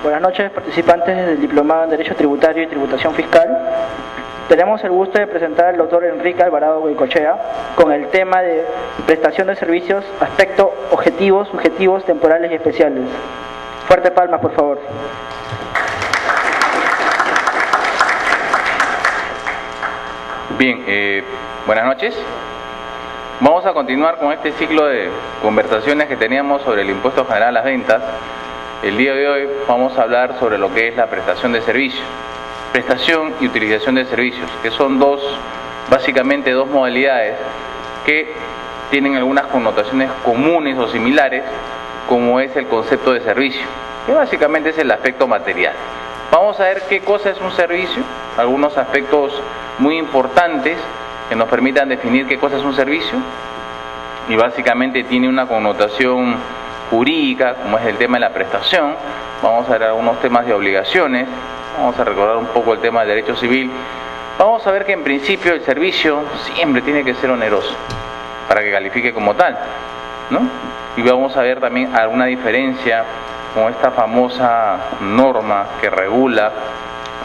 Buenas noches, participantes del Diplomado en Derecho Tributario y Tributación Fiscal. Tenemos el gusto de presentar al doctor Enrique Alvarado Goicoechea con el tema de prestación de servicios, aspecto objetivos, subjetivos, temporales y especiales. Fuerte palmas, por favor. Bien, buenas noches. Vamos a continuar con este ciclo de conversaciones que teníamos sobre el impuesto general a las ventas. El día de hoy vamos a hablar sobre lo que es la prestación de servicios. Prestación y utilización de servicios, que son básicamente dos modalidades que tienen algunas connotaciones comunes o similares, como es el concepto de servicio, que básicamente es el aspecto material. Vamos a ver qué cosa es un servicio, algunos aspectos muy importantes que nos permitan definir qué cosa es un servicio, y básicamente tiene una connotación jurídica, como es el tema de la prestación. Vamos a ver algunos temas de obligaciones, vamos a recordar un poco el tema del derecho civil. Vamos a ver que en principio el servicio siempre tiene que ser oneroso para que califique como tal, ¿no? Y vamos a ver también alguna diferencia con esta famosa norma que regula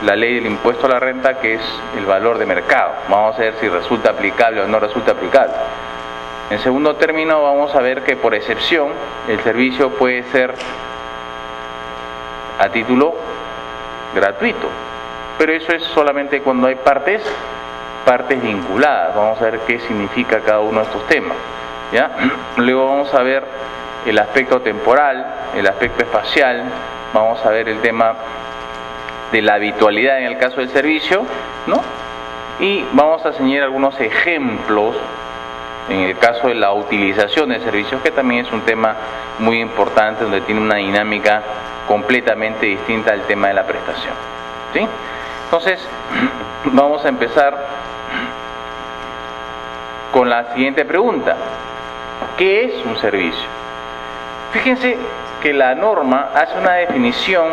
la ley del impuesto a la renta, que es el valor de mercado. Vamos a ver si resulta aplicable o no resulta aplicable. En segundo término, vamos a ver que por excepción el servicio puede ser a título gratuito, pero eso es solamente cuando hay partes vinculadas. Vamos a ver qué significa cada uno de estos temas, ¿ya? Luego vamos a ver el aspecto temporal, el aspecto espacial, vamos a ver el tema de la habitualidad en el caso del servicio, ¿no? Y vamos a señalar algunos ejemplos en el caso de la utilización de servicios, que también es un tema muy importante, donde tiene una dinámica completamente distinta al tema de la prestación, ¿sí? Entonces, vamos a empezar con la siguiente pregunta: ¿qué es un servicio? Fíjense que la norma hace una definición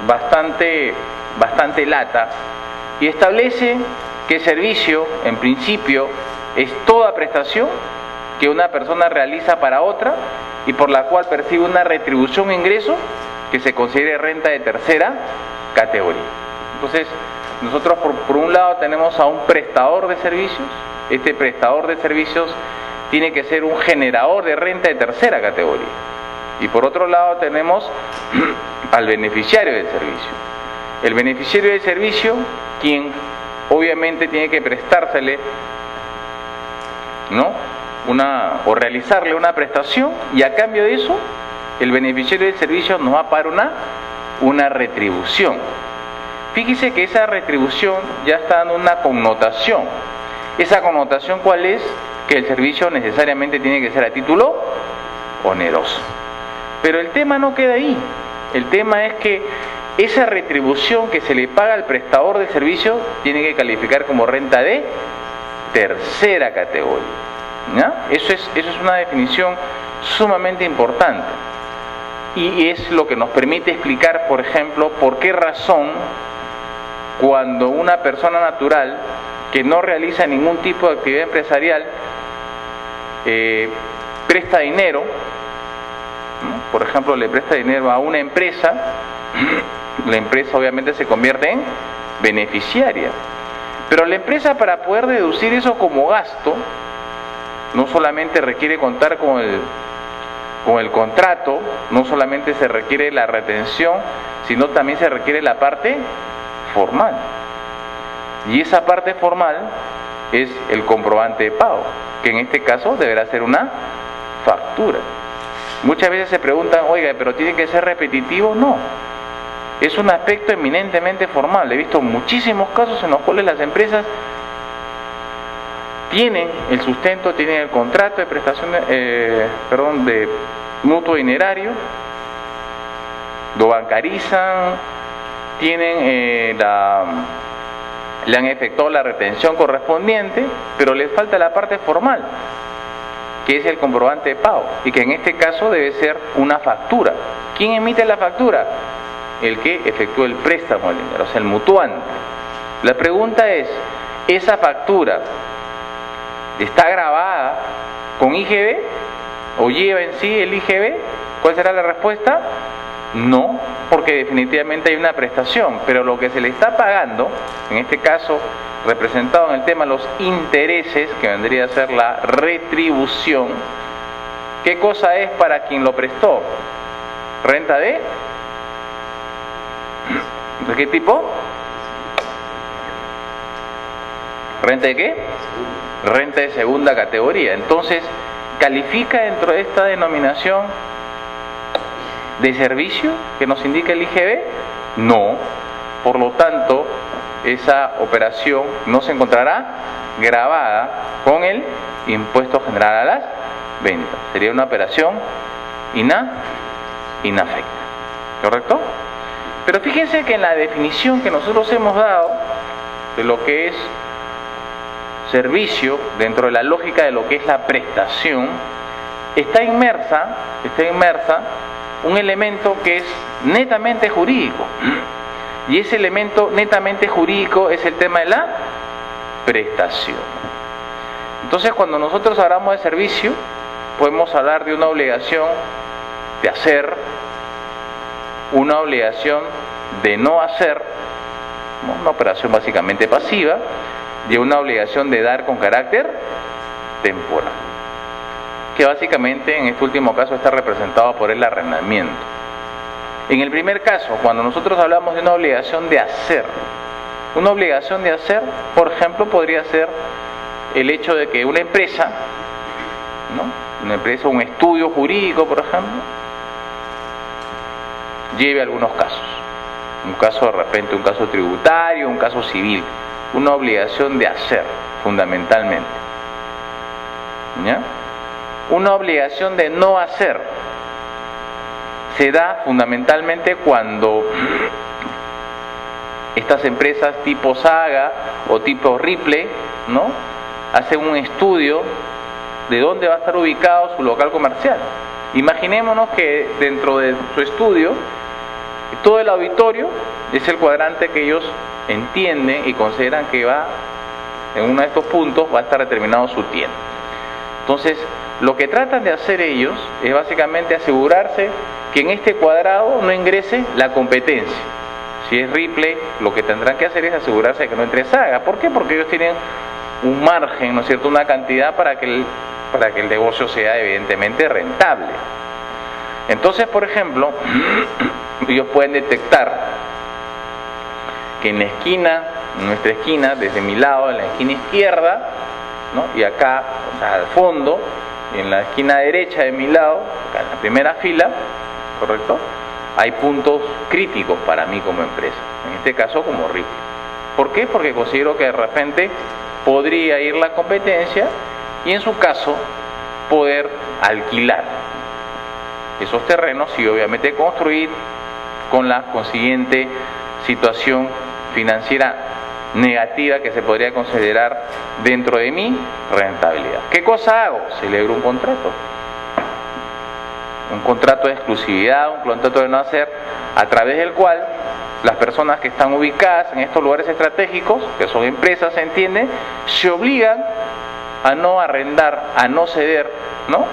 bastante lata y establece que servicio, en principio, es toda prestación que una persona realiza para otra y por la cual percibe una retribución o ingreso que se considere renta de tercera categoría. Entonces, nosotros por un lado tenemos a un prestador de servicios. Este prestador de servicios tiene que ser un generador de renta de tercera categoría. Y por otro lado tenemos al beneficiario del servicio. El beneficiario del servicio, quien obviamente tiene que prestársele, ¿no?, o realizarle una prestación, y a cambio de eso el beneficiario del servicio nos va a pagar una retribución. Fíjese que esa retribución ya está dando una connotación. ¿Esa connotación cuál es? Que el servicio necesariamente tiene que ser a título oneroso. Pero el tema no queda ahí. El tema es que esa retribución que se le paga al prestador de servicio tiene que calificar como renta de tercera categoría, ¿ya? Eso es una definición sumamente importante, y es lo que nos permite explicar, por ejemplo, por qué razón cuando una persona natural que no realiza ningún tipo de actividad empresarial presta dinero, ¿no? Por ejemplo, le presta dinero a una empresa, la empresa obviamente se convierte en beneficiaria. Pero la empresa, para poder deducir eso como gasto, no solamente requiere contar con el contrato, no solamente se requiere la retención, sino también se requiere la parte formal. Y esa parte formal es el comprobante de pago, que en este caso deberá ser una factura. Muchas veces se preguntan, oiga, ¿pero tiene que ser repetitivo? No. Es un aspecto eminentemente formal. He visto muchísimos casos en los cuales las empresas tienen el sustento, tienen el contrato de prestación de mutuo dinerario, lo bancarizan, tienen le han efectuado la retención correspondiente, pero les falta la parte formal, que es el comprobante de pago, y que en este caso debe ser una factura. ¿Quién emite la factura? El que efectúa el préstamo del dinero, o sea, el mutuante. La pregunta es, ¿esa factura está grabada con IGB o lleva en sí el IGB? ¿Cuál será la respuesta? No, porque definitivamente hay una prestación, pero lo que se le está pagando, en este caso representado en el tema los intereses, que vendría a ser la retribución, ¿qué cosa es para quien lo prestó? ¿Renta de qué tipo? ¿Renta de qué? Renta de segunda categoría. Entonces, ¿califica dentro de esta denominación de servicio que nos indica el IGB? No. Por lo tanto, esa operación no se encontrará gravada con el impuesto general a las ventas. Sería una operación inafecta. ¿Correcto? Pero fíjense que en la definición que nosotros hemos dado de lo que es servicio, dentro de la lógica de lo que es la prestación, está inmersa un elemento que es netamente jurídico. Y ese elemento netamente jurídico es el tema de la prestación. Entonces, cuando nosotros hablamos de servicio, podemos hablar de una obligación de hacer, una obligación de no hacer, ¿no? Una operación básicamente pasiva, y una obligación de dar con carácter temporal, que básicamente en este último caso está representado por el arrendamiento. En el primer caso, cuando nosotros hablamos de una obligación de hacer, por ejemplo, podría ser el hecho de que una empresa, ¿no? Una empresa, un estudio jurídico, por ejemplo, lleve algunos casos. Un caso de repente, un caso tributario, un caso civil. Una obligación de hacer, fundamentalmente. ¿Ya? Una obligación de no hacer se da fundamentalmente cuando estas empresas tipo Saga o tipo Ripley, ¿no? Hacen un estudio de dónde va a estar ubicado su local comercial. Imaginémonos que dentro de su estudio todo el auditorio es el cuadrante que ellos entienden y consideran que va en uno de estos puntos va a estar determinado su tienda. Entonces, lo que tratan de hacer ellos es básicamente asegurarse que en este cuadrado no ingrese la competencia. Si es Ripley, lo que tendrán que hacer es asegurarse de que no entre Saga. ¿Por qué? Porque ellos tienen un margen, ¿no es cierto?, una cantidad para que el negocio sea evidentemente rentable. Entonces, por ejemplo, ellos pueden detectar que en la esquina, en nuestra esquina, desde mi lado, en la esquina izquierda, ¿no? Y acá, o sea, al fondo, en la esquina derecha de mi lado, acá en la primera fila, ¿correcto?, hay puntos críticos para mí como empresa, en este caso como Ripley. ¿Por qué? Porque considero que de repente podría ir la competencia y en su caso poder alquilar esos terrenos y obviamente construir con la consiguiente situación financiera negativa que se podría considerar dentro de mi rentabilidad. ¿Qué cosa hago? Celebro un contrato de exclusividad, un contrato de no hacer, a través del cual las personas que están ubicadas en estos lugares estratégicos, que son empresas, se entiende, se obligan a no arrendar, a no ceder, ¿no?,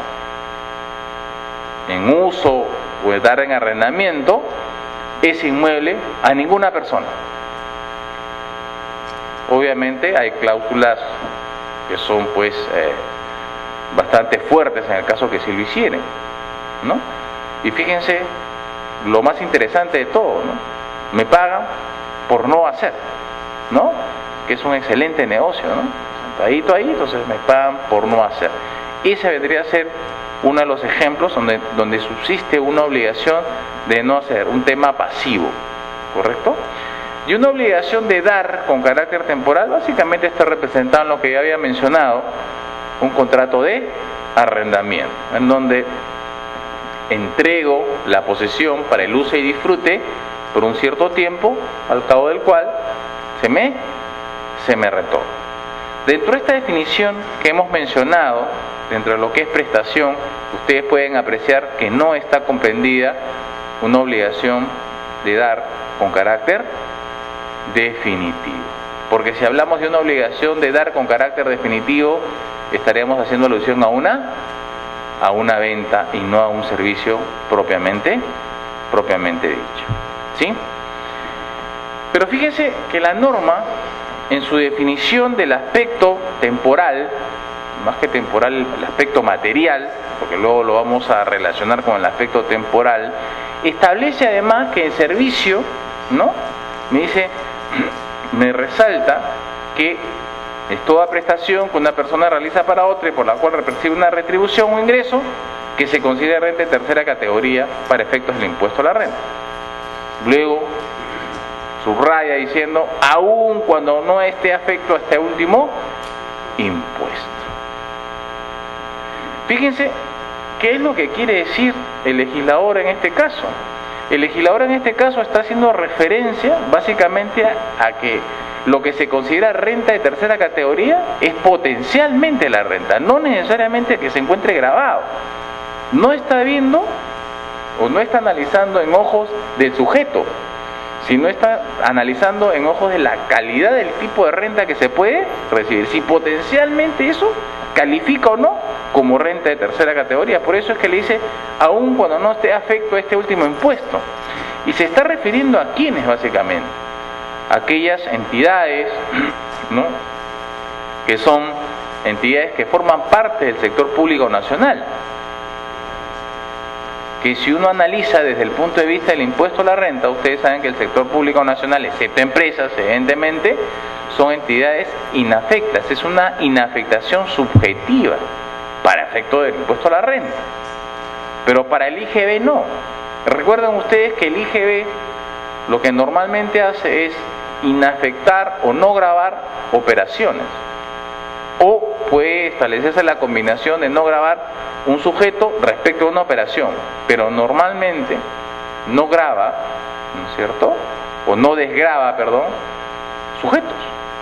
en uso o dar en arrendamiento ese inmueble a ninguna persona. Obviamente hay cláusulas que son pues bastante fuertes en el caso que sí lo hicieren, ¿no? Y fíjense lo más interesante de todo, ¿no? Me pagan por no hacer, ¿no? Que es un excelente negocio, ¿no? Sentadito ahí, entonces me pagan por no hacer. Ese vendría a ser uno de los ejemplos donde subsiste una obligación de no hacer, un tema pasivo, ¿correcto? Y una obligación de dar con carácter temporal, básicamente está representado en lo que ya había mencionado, un contrato de arrendamiento, en donde entrego la posesión para el uso y disfrute por un cierto tiempo, al cabo del cual se me retorna. Dentro de esta definición que hemos mencionado, dentro de lo que es prestación, ustedes pueden apreciar que no está comprendida una obligación de dar con carácter definitivo. Porque si hablamos de una obligación de dar con carácter definitivo, estaríamos haciendo alusión a una venta y no a un servicio propiamente propiamente dicho, ¿sí? Pero fíjense que la norma, en su definición del aspecto temporal, más que temporal, el aspecto material, porque luego lo vamos a relacionar con el aspecto temporal, establece además que el servicio, ¿no? Me resalta que es toda prestación que una persona realiza para otra y por la cual percibe una retribución o ingreso que se considera renta de tercera categoría para efectos del impuesto a la renta. Luego subraya diciendo, aun cuando no esté afecto a este último impuesto. Fíjense qué es lo que quiere decir el legislador en este caso. El legislador en este caso está haciendo referencia básicamente a que lo que se considera renta de tercera categoría es potencialmente la renta, no necesariamente que se encuentre grabado. No está viendo o no está analizando en ojos del sujeto, sino está analizando en ojos de la calidad del tipo de renta que se puede recibir, si potencialmente eso califica o no como renta de tercera categoría. Por eso es que le dice, aun cuando no esté afecto a este último impuesto. Y se está refiriendo a quiénes básicamente, aquellas entidades, ¿no?, que son entidades que forman parte del sector público nacional, que si uno analiza desde el punto de vista del impuesto a la renta, ustedes saben que el sector público nacional, excepto empresas, evidentemente, son entidades inafectas, es una inafectación subjetiva para efecto del impuesto a la renta, pero para el IGB no. Recuerden ustedes que el IGB lo que normalmente hace es inafectar o no gravar operaciones, o puede establecerse la combinación de no gravar un sujeto respecto a una operación, pero normalmente no grava, ¿no es cierto?, o no desgrava, perdón, sujetos.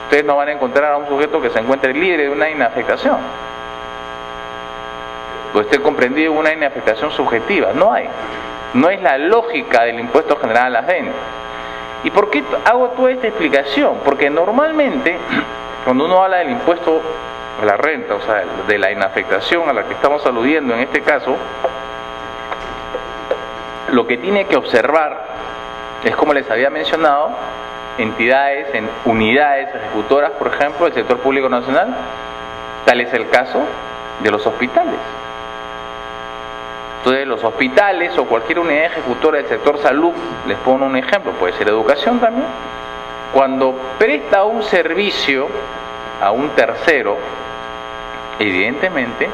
Ustedes no van a encontrar a un sujeto que se encuentre libre de una inafectación o esté comprendido en una inafectación subjetiva. No hay. No es la lógica del impuesto general a las ventas. ¿Y por qué hago toda esta explicación? Porque normalmente, cuando uno habla del impuesto a la renta, o sea, de la inafectación a la que estamos aludiendo en este caso, lo que tiene que observar es, como les había mencionado, entidades, en unidades ejecutoras, por ejemplo, del sector público nacional. Tal es el caso de los hospitales. Entonces, los hospitales o cualquier unidad ejecutora del sector salud, les pongo un ejemplo, puede ser educación también, cuando presta un servicio a un tercero, evidentemente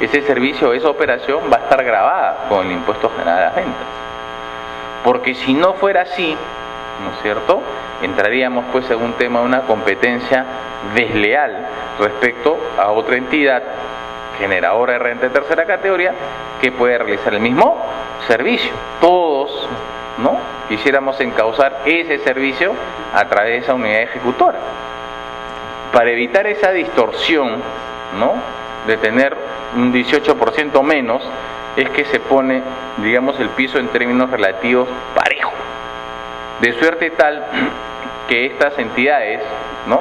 ese servicio o esa operación va a estar grabada con el impuesto general a las ventas, porque si no fuera así, ¿no es cierto?, entraríamos pues en un tema de una competencia desleal respecto a otra entidad generadora de renta de tercera categoría que puede realizar el mismo servicio. Todos, ¿no?, quisiéramos encauzar ese servicio a través de esa unidad ejecutora. Para evitar esa distorsión, ¿no?, de tener un 18% menos, es que se pone, digamos, el piso en términos relativos parejo, de suerte tal que estas entidades, ¿no?,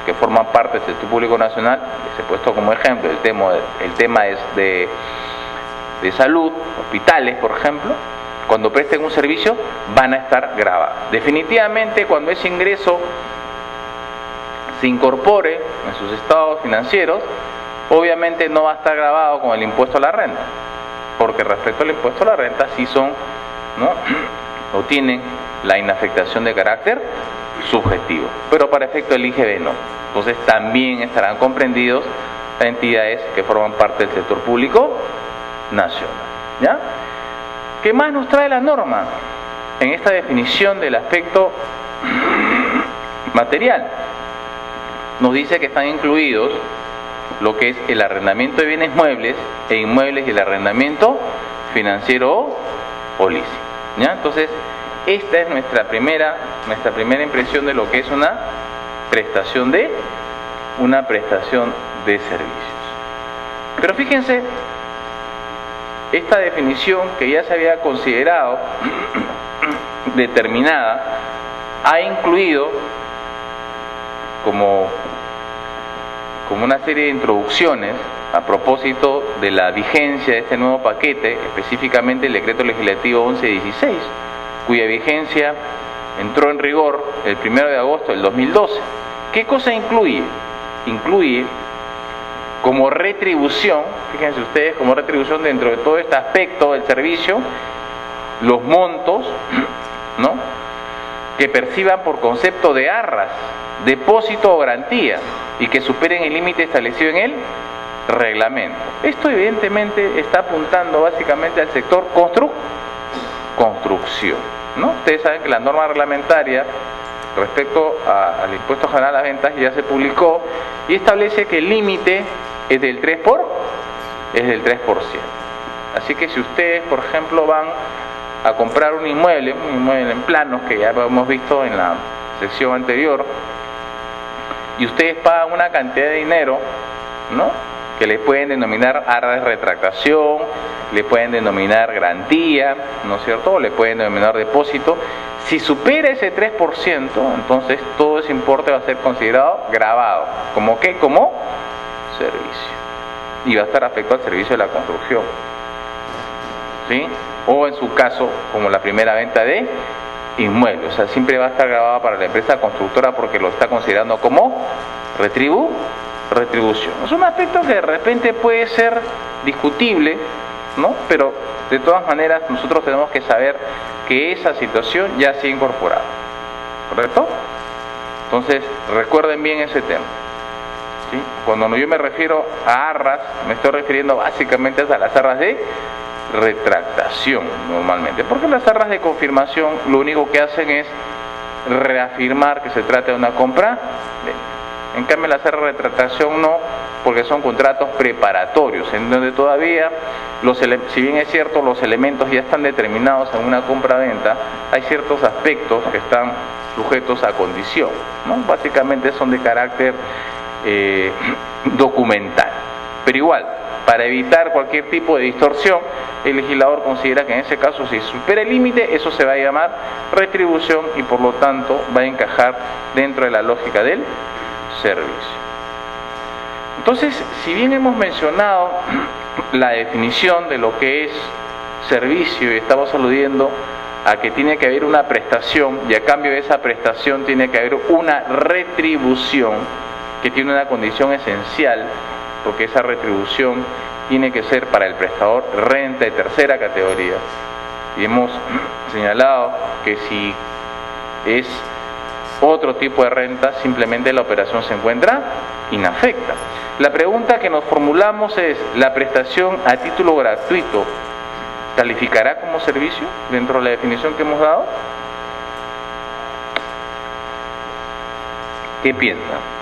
que forman parte del sector público nacional, les he puesto como ejemplo el tema es de salud, hospitales, por ejemplo, cuando presten un servicio van a estar grabados. Definitivamente, cuando ese ingreso se incorpore en sus estados financieros, obviamente no va a estar grabado con el impuesto a la renta, porque respecto al impuesto a la renta sí son, ¿no?, o tienen la inafectación de carácter subjetivo, pero para efecto del IGB no. Entonces también estarán comprendidos las entidades que forman parte del sector público nacional. ¿Ya? ¿Qué más nos trae la norma en esta definición del aspecto material? Nos dice que están incluidos lo que es el arrendamiento de bienes muebles e inmuebles y el arrendamiento financiero o lícito. ¿Ya? Entonces, esta es nuestra primera impresión de lo que es una prestación de servicios. Pero fíjense, esta definición que ya se había considerado determinada ha incluido como una serie de introducciones a propósito de la vigencia de este nuevo paquete, específicamente el decreto legislativo 1116, cuya vigencia entró en rigor el 1 de agosto del 2012. ¿Qué cosa incluye? Incluye como retribución, fíjense ustedes, como retribución dentro de todo este aspecto del servicio, los montos, ¿no?, que perciban por concepto de arras, depósito o garantía y que superen el límite establecido en el reglamento. Esto evidentemente está apuntando básicamente al sector construcción, ¿no? Ustedes saben que la norma reglamentaria respecto al impuesto general a las ventas ya se publicó y establece que el límite es del 3%. Así que si ustedes, por ejemplo, van a comprar un inmueble en planos, que ya lo hemos visto en la sección anterior, y ustedes pagan una cantidad de dinero, ¿no?, que le pueden denominar arras de retractación, le pueden denominar garantía, ¿no es cierto?, o le pueden denominar depósito. Si supera ese 3%, entonces todo ese importe va a ser considerado gravado. ¿Como qué? Como servicio. Y va a estar afectado al servicio de la construcción, ¿sí? O en su caso, como la primera venta de inmueble. O sea, siempre va a estar grabada para la empresa constructora porque lo está considerando como retribución. Es un aspecto que de repente puede ser discutible, ¿no? Pero de todas maneras nosotros tenemos que saber que esa situación ya se ha incorporado, ¿correcto? Entonces recuerden bien ese tema, ¿sí? Cuando yo me refiero a arras, me estoy refiriendo básicamente a las arras de retractación normalmente, porque las arras de confirmación lo único que hacen es reafirmar que se trata de una compra. En cambio las arras de retractación no, porque son contratos preparatorios, en donde todavía, si bien es cierto, los elementos ya están determinados en una compra-venta, hay ciertos aspectos que están sujetos a condición, ¿no? Básicamente son de carácter documental. Pero igual, para evitar cualquier tipo de distorsión, el legislador considera que en ese caso, si supera el límite, eso se va a llamar retribución y por lo tanto va a encajar dentro de la lógica del servicio. Entonces, si bien hemos mencionado la definición de lo que es servicio y estamos aludiendo a que tiene que haber una prestación y a cambio de esa prestación tiene que haber una retribución que tiene una condición esencial, porque esa retribución tiene que ser para el prestador renta de tercera categoría, y hemos señalado que si es otro tipo de renta, simplemente la operación se encuentra inafecta. La pregunta que nos formulamos es: ¿la prestación a título gratuito calificará como servicio dentro de la definición que hemos dado? ¿Qué piensan?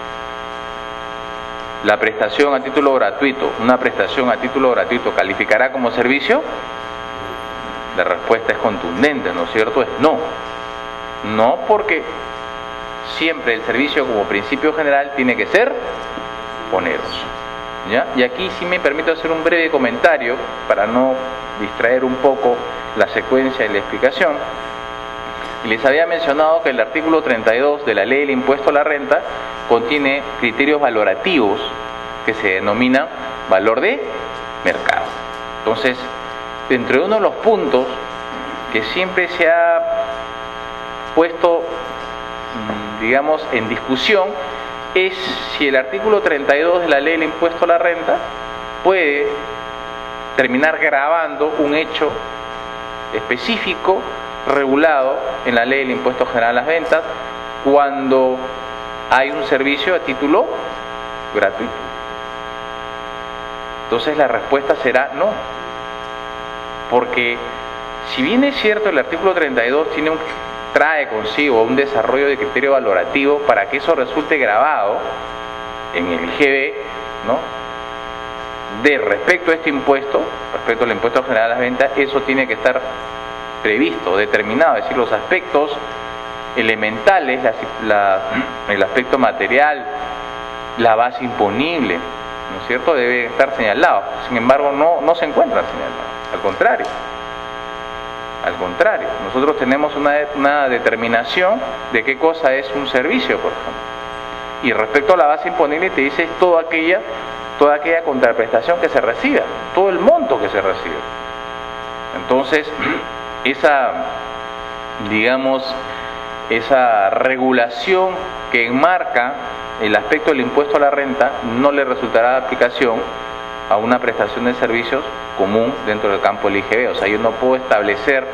¿La prestación a título gratuito, una prestación a título gratuito, calificará como servicio? La respuesta es contundente, ¿no es cierto? Es no. No, porque siempre el servicio como principio general tiene que ser oneroso, ¿ya? Y aquí sí me permito hacer un breve comentario para no distraer un poco la secuencia y la explicación. Les había mencionado que el artículo 32 de la Ley del Impuesto a la Renta contiene criterios valorativos que se denominan valor de mercado. Entonces, dentro de uno de los puntos que siempre se ha puesto, digamos, en discusión, es si el artículo 32 de la Ley del Impuesto a la Renta puede terminar gravando un hecho específico regulado en la Ley del Impuesto General a las Ventas cuando hay un servicio a título gratuito. Entonces la respuesta será no, porque si bien es cierto el artículo 32 trae consigo un desarrollo de criterio valorativo para que eso resulte grabado en el IGB, ¿no?, de respecto a este impuesto, respecto al impuesto general a las ventas, eso tiene que estar previsto, determinado, es decir, los aspectos elementales, el aspecto material, la base imponible, ¿no es cierto?, debe estar señalado. Sin embargo, no se encuentran señalados, al contrario, nosotros tenemos una determinación de qué cosa es un servicio, por ejemplo, y respecto a la base imponible te dice toda aquella toda aquella contraprestación que se reciba, todo el monto que se recibe. Entonces, esa regulación que enmarca el aspecto del impuesto a la renta no le resultará de aplicación a una prestación de servicios común dentro del campo del IGB. O sea, yo no puedo establecer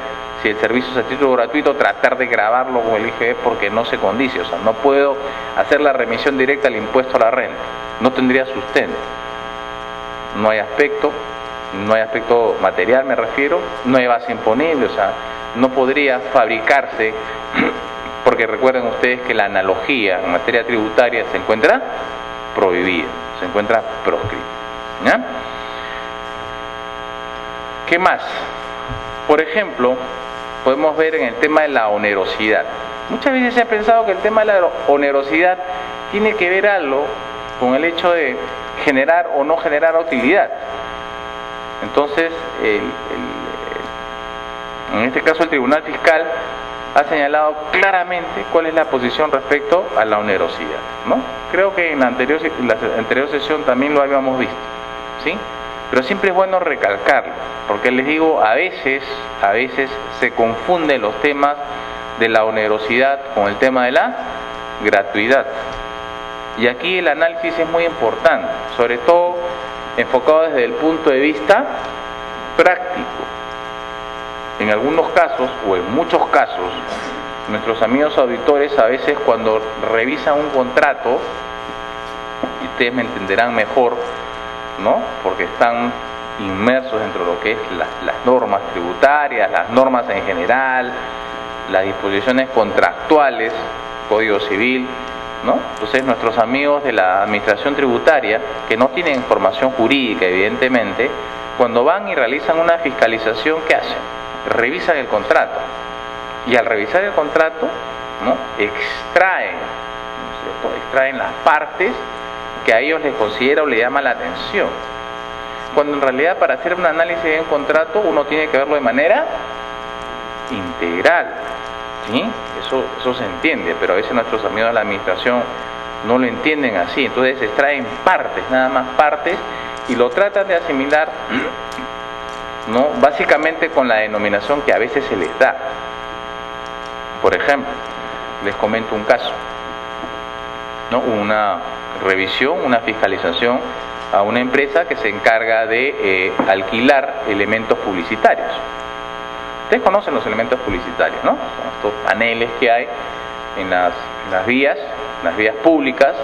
si el servicio es a título gratuito, tratar de grabarlo con el IGB porque no se condice. O sea, no puedo hacer la remisión directa al impuesto a la renta. No tendría sustento. No hay aspecto material, me refiero, no hay base imponible, o sea, no podría fabricarse, porque recuerden ustedes que la analogía en materia tributaria se encuentra prohibida, se encuentra proscrita. ¿Ya? ¿Qué más? Por ejemplo, podemos ver en el tema de la onerosidad. Muchas veces se ha pensado que el tema de la onerosidad tiene que ver algo con el hecho de generar o no generar utilidad. Entonces, en este caso el Tribunal Fiscal ha señalado claramente cuál es la posición respecto a la onerosidad, ¿no? Creo que en la anterior sesión también lo habíamos visto, ¿sí? Pero siempre es bueno recalcarlo, porque les digo, a veces se confunden los temas de la onerosidad con el tema de la gratuidad. Y aquí el análisis es muy importante, sobre todo enfocado desde el punto de vista práctico. En algunos casos, o en muchos casos, nuestros amigos auditores a veces cuando revisan un contrato, y ustedes me entenderán mejor, ¿no? Porque están inmersos dentro de lo que es las normas tributarias, las normas en general, las disposiciones contractuales, Código Civil, ¿no? Entonces nuestros amigos de la administración tributaria, que no tienen formación jurídica evidentemente, cuando van y realizan una fiscalización, ¿qué hacen? Revisan el contrato, y al revisar el contrato, ¿no? Extraen, ¿no es cierto? Extraen las partes que a ellos les considera o les llama la atención, cuando en realidad para hacer un análisis de un contrato uno tiene que verlo de manera integral, ¿sí? Eso se entiende, pero a veces nuestros amigos de la administración no lo entienden así. Entonces se extraen partes, nada más partes, y lo tratan de asimilar, ¿no? Básicamente con la denominación que a veces se les da. Por ejemplo, les comento un caso, ¿no? Una revisión, una fiscalización a una empresa que se encarga de alquilar elementos publicitarios. Ustedes conocen los elementos publicitarios, ¿no? Son estos paneles que hay en las vías públicas,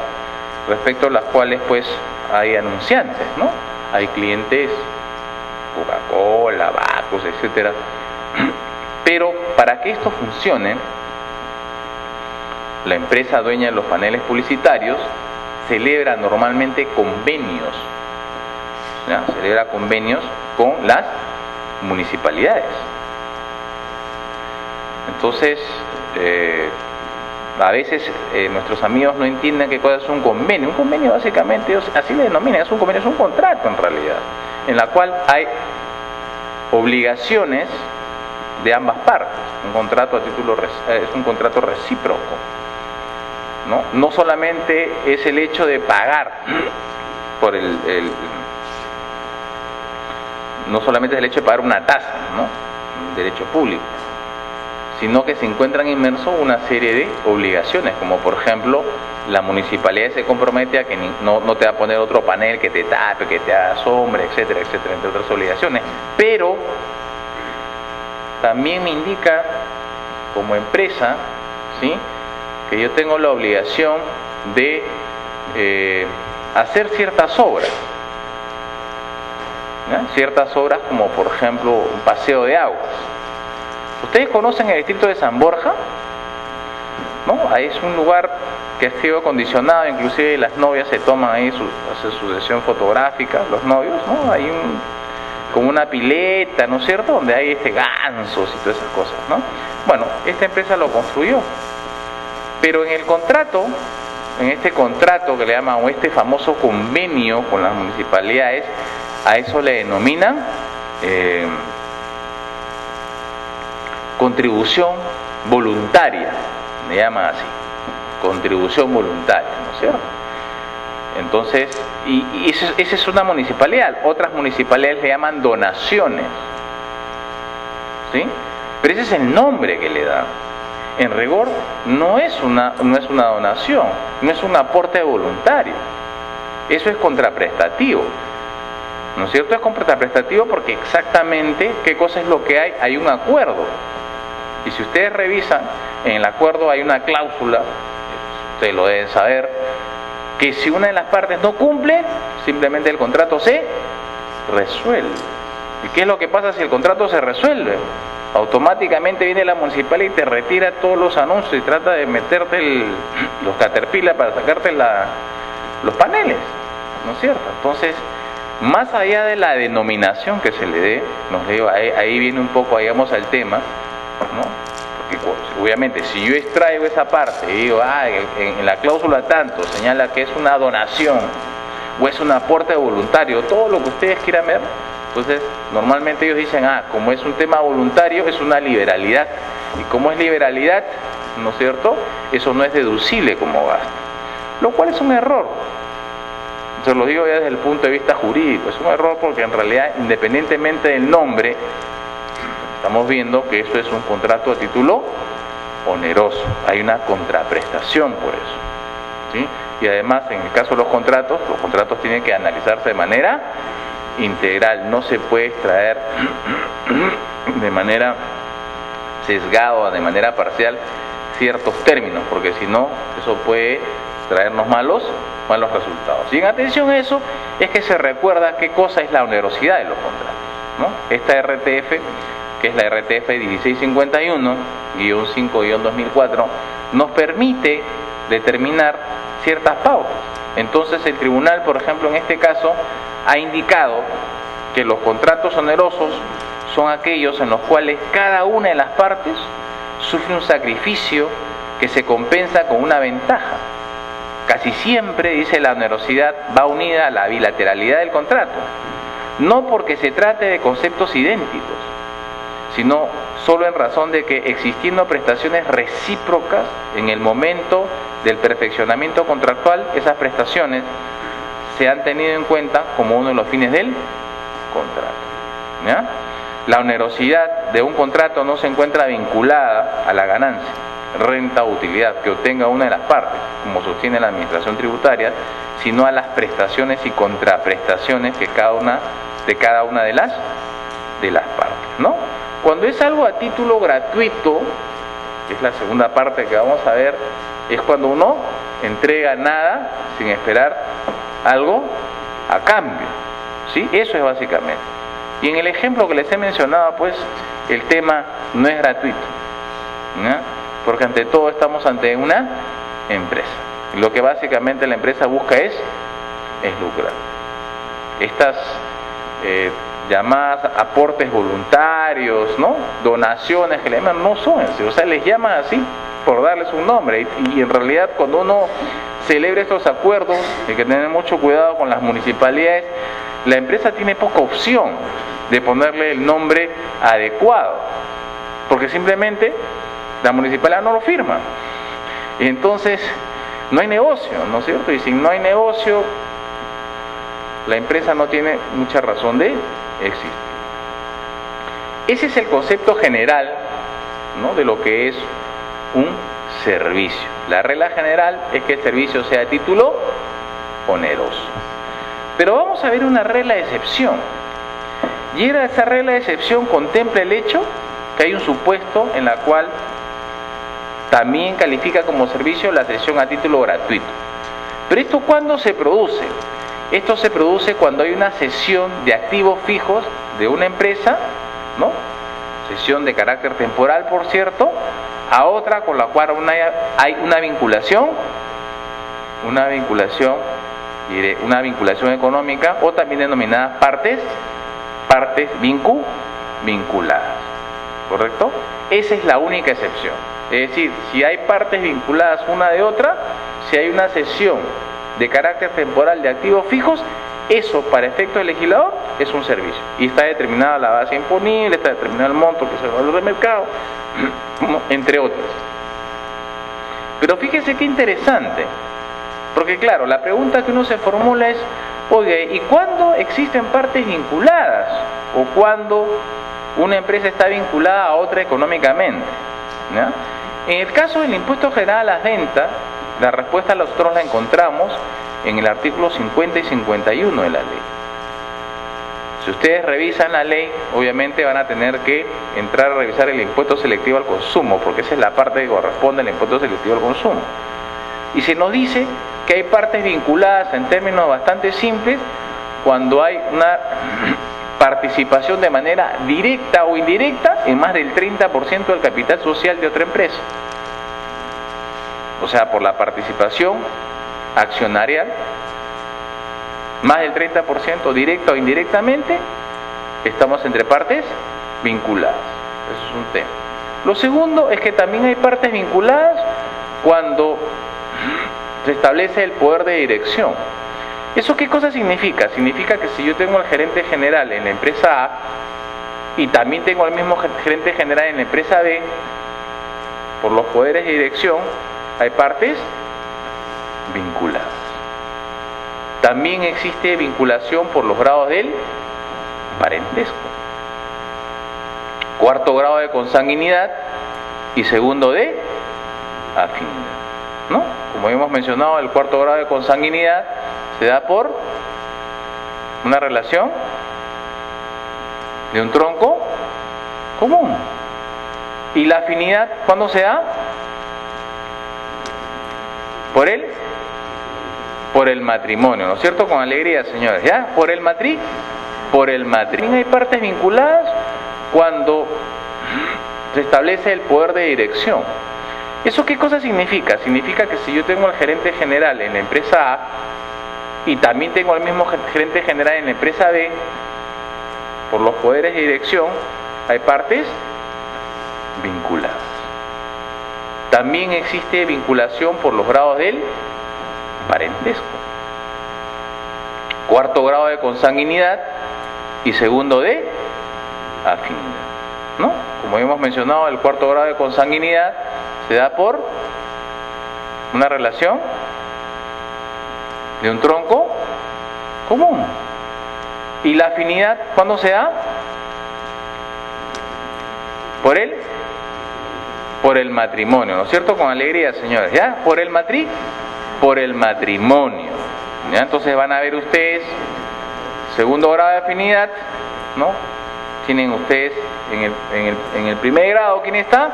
respecto a las cuales pues hay anunciantes, ¿no? Hay clientes, Coca-Cola, Bacos, etcétera. Pero para que esto funcione, la empresa dueña de los paneles publicitarios celebra normalmente convenios, ¿ya? Celebra convenios con las municipalidades. Entonces, a veces nuestros amigos no entienden qué cosa es un convenio. Un convenio básicamente, así le denominan, es un convenio, es un contrato en realidad, en la cual hay obligaciones de ambas partes. Un contrato a título es un contrato recíproco, ¿no? No solamente es el hecho de pagar por no solamente es el hecho de pagar una tasa, ¿no? Un derecho público, sino que se encuentran inmersos una serie de obligaciones, como por ejemplo la municipalidad se compromete a que no te va a poner otro panel que te tape, que te haga sombra, etcétera, etcétera, entre otras obligaciones. Pero también me indica como empresa, ¿sí?, que yo tengo la obligación de hacer ciertas obras, ¿ya? Ciertas obras como por ejemplo un paseo de aguas. ¿Ustedes conocen el distrito de San Borja? ¿No? Ahí es un lugar que ha sido acondicionado, inclusive las novias se toman ahí, hacen su sesión fotográfica, los novios, ¿no? Hay como una pileta, ¿no es cierto?, donde hay gansos y todas esas cosas, ¿no? Bueno, esta empresa lo construyó, pero en el contrato, en este contrato que le llaman, o este famoso convenio con las municipalidades, a eso le denominan contribución voluntaria, me llaman así, contribución voluntaria, ¿no es cierto? Entonces, y esa es una municipalidad. Otras municipalidades le llaman donaciones, ¿sí? Pero ese es el nombre que le dan. En rigor no es una donación, no es un aporte voluntario. Eso es contraprestativo, ¿no es cierto? Es contraprestativo porque exactamente ¿qué cosa es lo que hay? Hay un acuerdo. Y si ustedes revisan, en el acuerdo hay una cláusula, ustedes lo deben saber, que si una de las partes no cumple, simplemente el contrato se resuelve. ¿Y qué es lo que pasa si el contrato se resuelve? Automáticamente viene la municipalidad y te retira todos los anuncios y trata de meterte los caterpillar para sacarte los paneles, ¿no es cierto? Entonces, más allá de la denominación que se le dé, ahí viene un poco, digamos, al tema, ¿no? Porque obviamente si yo extraigo esa parte y digo, en la cláusula tanto señala que es una donación o es un aporte voluntario, todo lo que ustedes quieran ver, entonces normalmente ellos dicen, como es un tema voluntario, es una liberalidad, y como es liberalidad, ¿no es cierto?, eso no es deducible como gasto, lo cual es un error. Se lo digo ya desde el punto de vista jurídico, es un error porque en realidad, independientemente del nombre, estamos viendo que eso es un contrato a título oneroso, hay una contraprestación por eso, ¿sí? Y además, en el caso de los contratos tienen que analizarse de manera integral, no se puede extraer de manera sesgada, de manera parcial, ciertos términos, porque si no, eso puede traernos malos resultados. Y en atención a eso, es que se recuerda qué cosa es la onerosidad de los contratos, ¿no? Esta RTF, que es la RTF 1651-5-2004, nos permite determinar ciertas pautas. Entonces el tribunal, por ejemplo, en este caso, ha indicado que los contratos onerosos son aquellos en los cuales cada una de las partes sufre un sacrificio que se compensa con una ventaja. Casi siempre, dice, la onerosidad va unida a la bilateralidad del contrato, no porque se trate de conceptos idénticos, sino solo en razón de que existiendo prestaciones recíprocas en el momento del perfeccionamiento contractual, esas prestaciones se han tenido en cuenta como uno de los fines del contrato, ¿ya? La onerosidad de un contrato no se encuentra vinculada a la ganancia, renta o utilidad que obtenga una de las partes, como sostiene la administración tributaria, sino a las prestaciones y contraprestaciones que cada una de las partes, ¿no? Cuando es algo a título gratuito, que es la segunda parte que vamos a ver, es cuando uno entrega nada sin esperar algo a cambio, ¿sí? Eso es básicamente. Y en el ejemplo que les he mencionado, pues, el tema no es gratuito, ¿no? Porque ante todo estamos ante una empresa. Y lo que básicamente la empresa busca es lucrar. Estas llamadas aportes voluntarios, ¿no?, donaciones que le llaman, no son así, o sea, les llaman así por darles un nombre, y en realidad cuando uno celebra estos acuerdos, hay que tener mucho cuidado con las municipalidades, la empresa tiene poca opción de ponerle el nombre adecuado, porque simplemente la municipalidad no lo firma, y entonces no hay negocio, ¿no es cierto? Y si no hay negocio, la empresa no tiene mucha razón de existir. Ese es el concepto general, ¿no?, de lo que es un servicio. La regla general es que el servicio sea de título oneroso. Pero vamos a ver una regla de excepción. Y esa regla de excepción contempla el hecho que hay un supuesto en la cual también califica como servicio la cesión a título gratuito. Pero ¿esto cuándo se produce? Esto se produce cuando hay una cesión de activos fijos de una empresa, ¿no?, cesión de carácter temporal, por cierto, a otra con la cual hay una vinculación económica, o también denominadas partes vinculadas, ¿correcto? Esa es la única excepción. Es decir, si hay partes vinculadas una de otra, si hay una cesión de carácter temporal de activos fijos, eso para efecto del legislador es un servicio, y está determinada la base imponible, está determinado el monto, que es el valor de mercado, entre otros. Pero fíjense qué interesante, Porque claro, la pregunta que uno se formula es, oye, ¿y cuándo existen partes vinculadas? ¿O cuándo una empresa está vinculada a otra económicamente? ¿Ya? En el caso del impuesto general a las ventas, la respuesta nosotros la encontramos en el artículo 50 y 51 de la ley. Si ustedes revisan la ley, obviamente van a tener que entrar a revisar el impuesto selectivo al consumo, porque esa es la parte que corresponde al impuesto selectivo al consumo. Y se nos dice que hay partes vinculadas en términos bastante simples cuando hay una participación de manera directa o indirecta en más del 30% del capital social de otra empresa. O sea, por la participación accionarial, más del 30% directa o indirectamente, estamos entre partes vinculadas. Eso es un tema. Lo segundo es que también hay partes vinculadas cuando se establece el poder de dirección. ¿Eso qué cosa significa? Significa que si yo tengo al gerente general en la empresa A y también tengo al mismo gerente general en la empresa B, por los poderes de dirección hay partes vinculadas. También existe vinculación por los grados del parentesco. Cuarto grado de consanguinidad y segundo de afinidad, ¿no? Como hemos mencionado, el cuarto grado de consanguinidad se da por una relación de un tronco común. ¿Y la afinidad cuándo se da? Por el matrimonio, ¿no es cierto? Con alegría, señores, ¿ya? Por el matrimonio. También hay partes vinculadas cuando se establece el poder de dirección. ¿Eso qué cosa significa? Significa que si yo tengo al gerente general en la empresa A y también tengo al mismo gerente general en la empresa B, por los poderes de dirección hay partes vinculadas. También existe vinculación por los grados del parentesco. Cuarto grado de consanguinidad y segundo de afinidad, ¿no? Como hemos mencionado, el cuarto grado de consanguinidad se da por una relación de un tronco común. ¿Y la afinidad cuándo se da? Por el matrimonio, ¿no es cierto? Con alegría, señores, ¿ya? Por el matrimonio, ¿ya? Entonces van a ver ustedes segundo grado de afinidad, ¿no? Tienen ustedes en el primer grado, ¿quién está?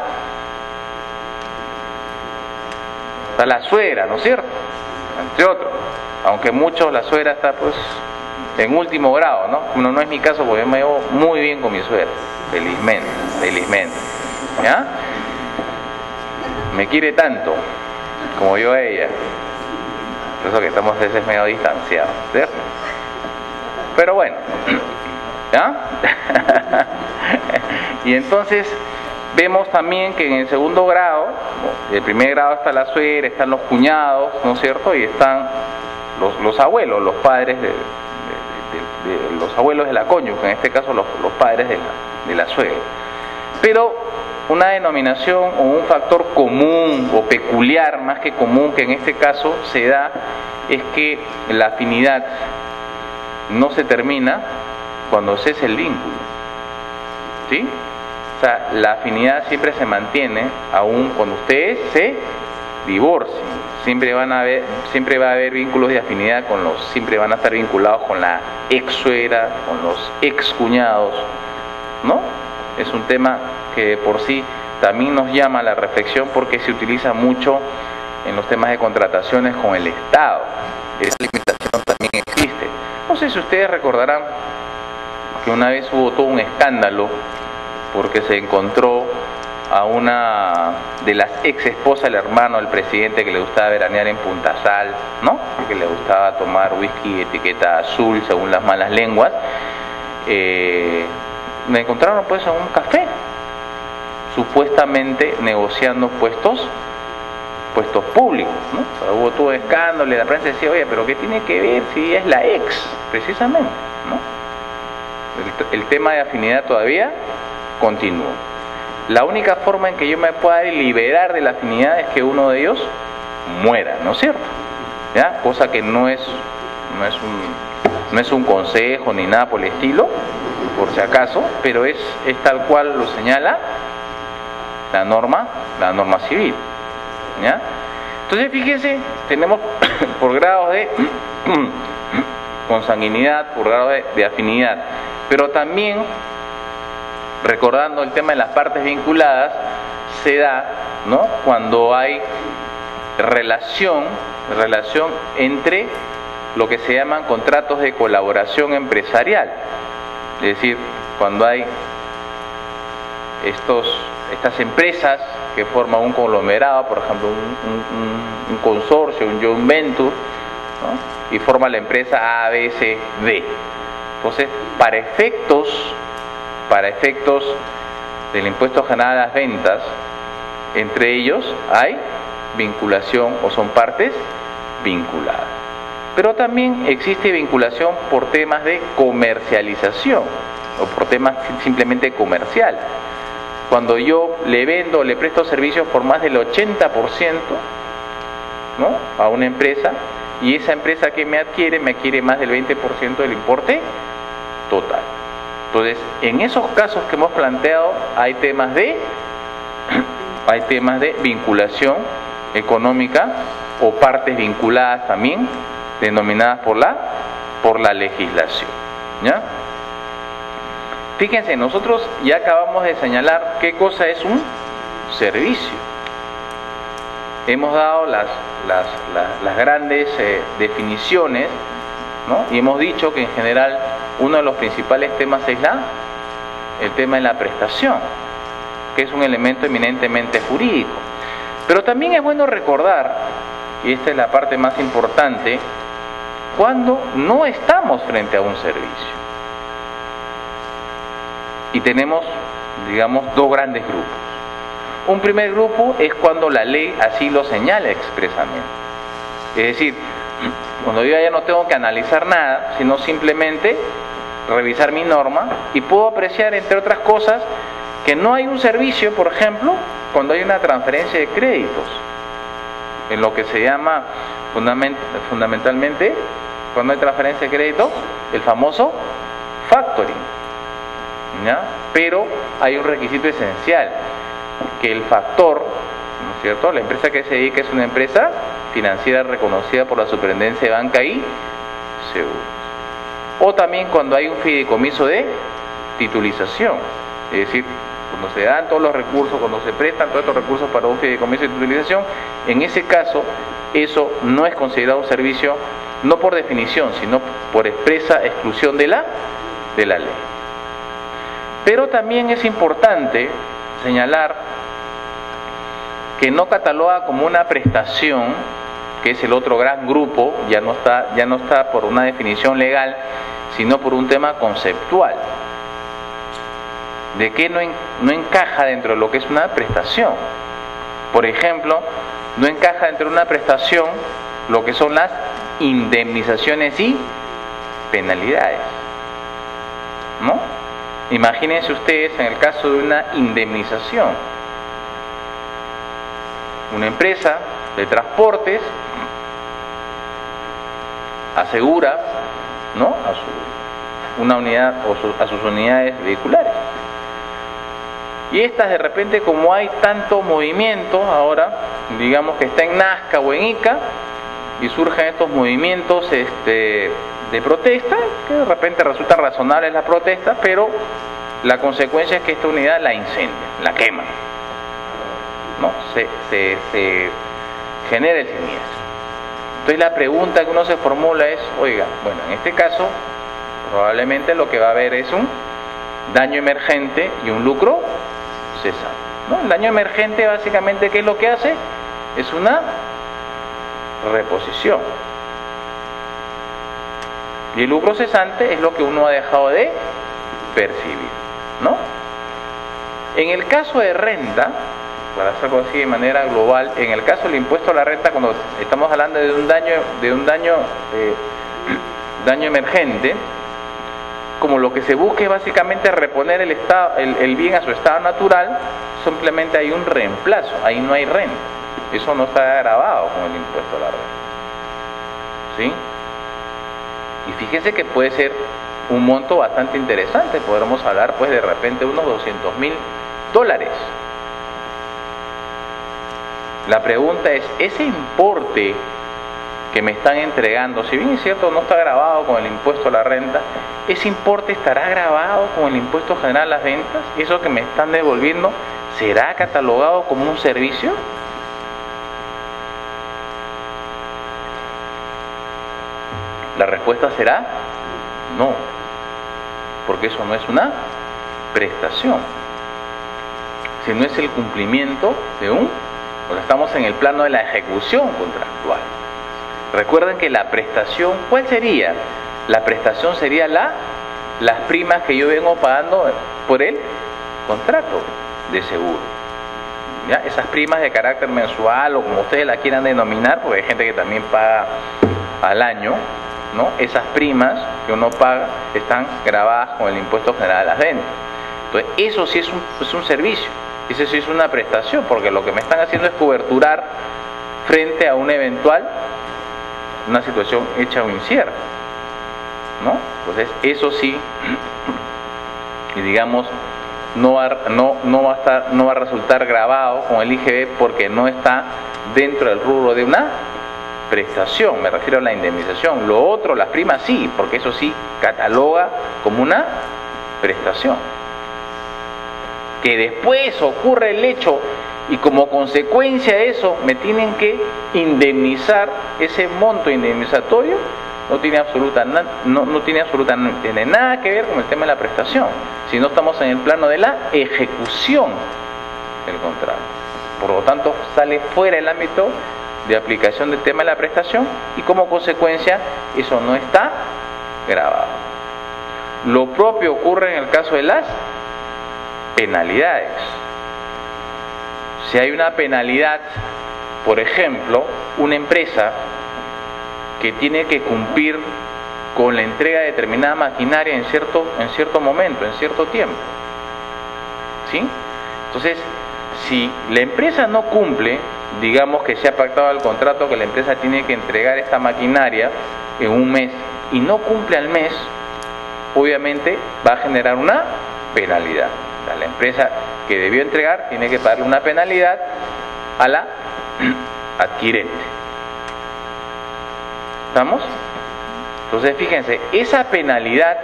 Está la suegra, ¿no es cierto? Entre otros, aunque muchos la suegra está pues en último grado, ¿no? Bueno, no es mi caso porque yo me llevo muy bien con mi suegra, felizmente, ¿ya? Me quiere tanto como yo a ella, por eso que estamos a veces medio distanciados, ¿cierto? Pero bueno, ¿ya? Y entonces vemos también que en el segundo grado, el primer grado está la suegra, están los cuñados, ¿no es cierto? Y están los abuelos, los padres de los abuelos de la cónyuge, en este caso los padres de la suegra. Pero una denominación o un factor común o peculiar, más que común, que en este caso se da, es que la afinidad no se termina cuando cesa el vínculo, ¿sí? O sea, la afinidad siempre se mantiene aun cuando ustedes se divorcien. Siempre va a haber vínculos de afinidad siempre van a estar vinculados con la ex suegra, con los ex cuñados, ¿no? Es un tema que de por sí también nos llama a la reflexión porque se utiliza mucho en los temas de contrataciones con el Estado. Esa limitación también existe. No sé si ustedes recordarán que una vez hubo todo un escándalo porque se encontró a una de las ex esposas del hermano del presidente que le gustaba veranear en Punta Sal, ¿no? Que le gustaba tomar whisky etiqueta azul según las malas lenguas. Me encontraron pues en un café, supuestamente negociando puestos públicos, ¿no? O sea, hubo todo escándalo y la prensa decía, oye, pero ¿qué tiene que ver si es la ex? Precisamente, ¿no? El tema de afinidad todavía continúa. La única forma en que yo me pueda liberar de la afinidad es que uno de ellos muera, ¿no es cierto? ¿ya? Cosa que no es un consejo ni nada por el estilo, por si acaso, pero es tal cual lo señala la norma civil, ¿ya? Entonces fíjense, tenemos por grados de consanguinidad, por grados de afinidad, pero también, recordando el tema de las partes vinculadas, se da, ¿no?, cuando hay relación entre lo que se llaman contratos de colaboración empresarial, es decir, cuando hay estas empresas que forman un conglomerado, por ejemplo un consorcio, un joint venture, ¿no?, y forma la empresa A, B, C, D. Entonces, para efectos del impuesto general a las ventas, entre ellos hay vinculación o son partes vinculadas. Pero también existe vinculación por temas de comercialización o por temas simplemente comercial. Cuando yo le vendo, le presto servicios por más del 80%, ¿no?, a una empresa, y esa empresa que me adquiere más del 20% del importe total. Entonces, en esos casos que hemos planteado hay temas de vinculación económica o partes vinculadas también, denominadas por la legislación, ¿ya? Fíjense, nosotros ya acabamos de señalar qué cosa es un servicio. Hemos dado las grandes definiciones, ¿no?, y hemos dicho que en general uno de los principales temas es el tema de la prestación, que es un elemento eminentemente jurídico. Pero también es bueno recordar, y esta es la parte más importante, cuando no estamos frente a un servicio. Y tenemos, digamos, dos grandes grupos. Un primer grupo es cuando la ley así lo señala expresamente. Es decir, cuando yo ya no tengo que analizar nada, sino simplemente revisar mi norma y puedo apreciar, entre otras cosas, que no hay un servicio, por ejemplo, cuando hay una transferencia de créditos, en lo que se llama fundamentalmente, cuando hay transferencia de crédito, el famoso factoring, ¿ya? Pero hay un requisito esencial, que el factor, ¿no es cierto?, la empresa que se dedica es una empresa financiera reconocida por la Superintendencia de Banca y Seguros. O también cuando hay un fideicomiso de titulización, es decir, cuando se dan todos los recursos, cuando se prestan todos estos recursos para un fideicomiso de titulización, en ese caso eso no es considerado un servicio, no por definición, sino por expresa exclusión de la ley. Pero también es importante señalar que no cataloga como una prestación, que es el otro gran grupo, ya no está por una definición legal, sino por un tema conceptual, de que no encaja dentro de lo que es una prestación. Por ejemplo, no encaja dentro de una prestación lo que son las indemnizaciones y penalidades, ¿no? Imagínense ustedes en el caso de una indemnización. Una empresa de transportes asegura, ¿no?, una unidad o a sus unidades vehiculares. Y estas, de repente, como hay tanto movimiento ahora, digamos que está en Nazca o en Ica, y surgen estos movimientos de protesta, que de repente resultan razonables las protestas, pero la consecuencia es que esta unidad la incendian, la queman, ¿no? Se genera el siniestro. Entonces la pregunta que uno se formula es, oiga, bueno, en este caso probablemente lo que va a haber es un daño emergente y un lucro cesante, ¿no? El daño emergente, básicamente, ¿qué es lo que hace? Es una reposición. Y el lucro cesante es lo que uno ha dejado de percibir, ¿no? En el caso de renta, para hacerlo así de manera global, en el caso del impuesto a la renta, cuando estamos hablando de un daño emergente, como lo que se busca es básicamente reponer el bien a su estado natural, simplemente hay un reemplazo, ahí no hay renta. Eso no está grabado con el impuesto a la renta. ¿sí? Y fíjense que puede ser un monto bastante interesante, podremos hablar pues de repente unos $200.000. La pregunta es, ese importe que me están entregando, si bien es cierto no está grabado con el impuesto a la renta, ese importe estará grabado con el impuesto general a las ventas. ¿Eso que me están devolviendo será catalogado como un servicio? La respuesta será no, porque eso no es una prestación, sino es el cumplimiento de pues estamos en el plano de la ejecución contractual. Recuerden que la prestación, ¿cuál sería? La prestación sería las primas que yo vengo pagando por el contrato de seguro. ¿Ya? Esas primas de carácter mensual o como ustedes la quieran denominar, porque hay gente que también paga al año, ¿no? Esas primas que uno paga están grabadas con el impuesto general a las ventas. Entonces, eso sí es un servicio, eso sí es una prestación, porque lo que me están haciendo es coberturar frente a una situación hecha o incierta, ¿no? Entonces, eso sí, y digamos, no va a resultar grabado con el IGB porque no está dentro del rubro de una prestación, me refiero a la indemnización. Lo otro, las primas sí, porque eso sí cataloga como una prestación. Que después ocurre el hecho y como consecuencia de eso me tienen que indemnizar, ese monto indemnizatorio no tiene absolutamente nada que ver con el tema de la prestación, si no estamos en el plano de la ejecución del contrato. Por lo tanto, sale fuera del ámbito de aplicación del tema de la prestación y como consecuencia eso no está grabado. Lo propio ocurre en el caso de las penalidades. Si hay una penalidad, por ejemplo, una empresa que tiene que cumplir con la entrega de determinada maquinaria en cierto momento, en cierto tiempo, ¿sí? Entonces, si la empresa no cumple, digamos que se ha pactado el contrato que la empresa tiene que entregar esta maquinaria en un mes y no cumple al mes, obviamente va a generar una penalidad. O sea, la empresa que debió entregar tiene que pagarle una penalidad a la adquirente. ¿Estamos? Entonces, fíjense, esa penalidad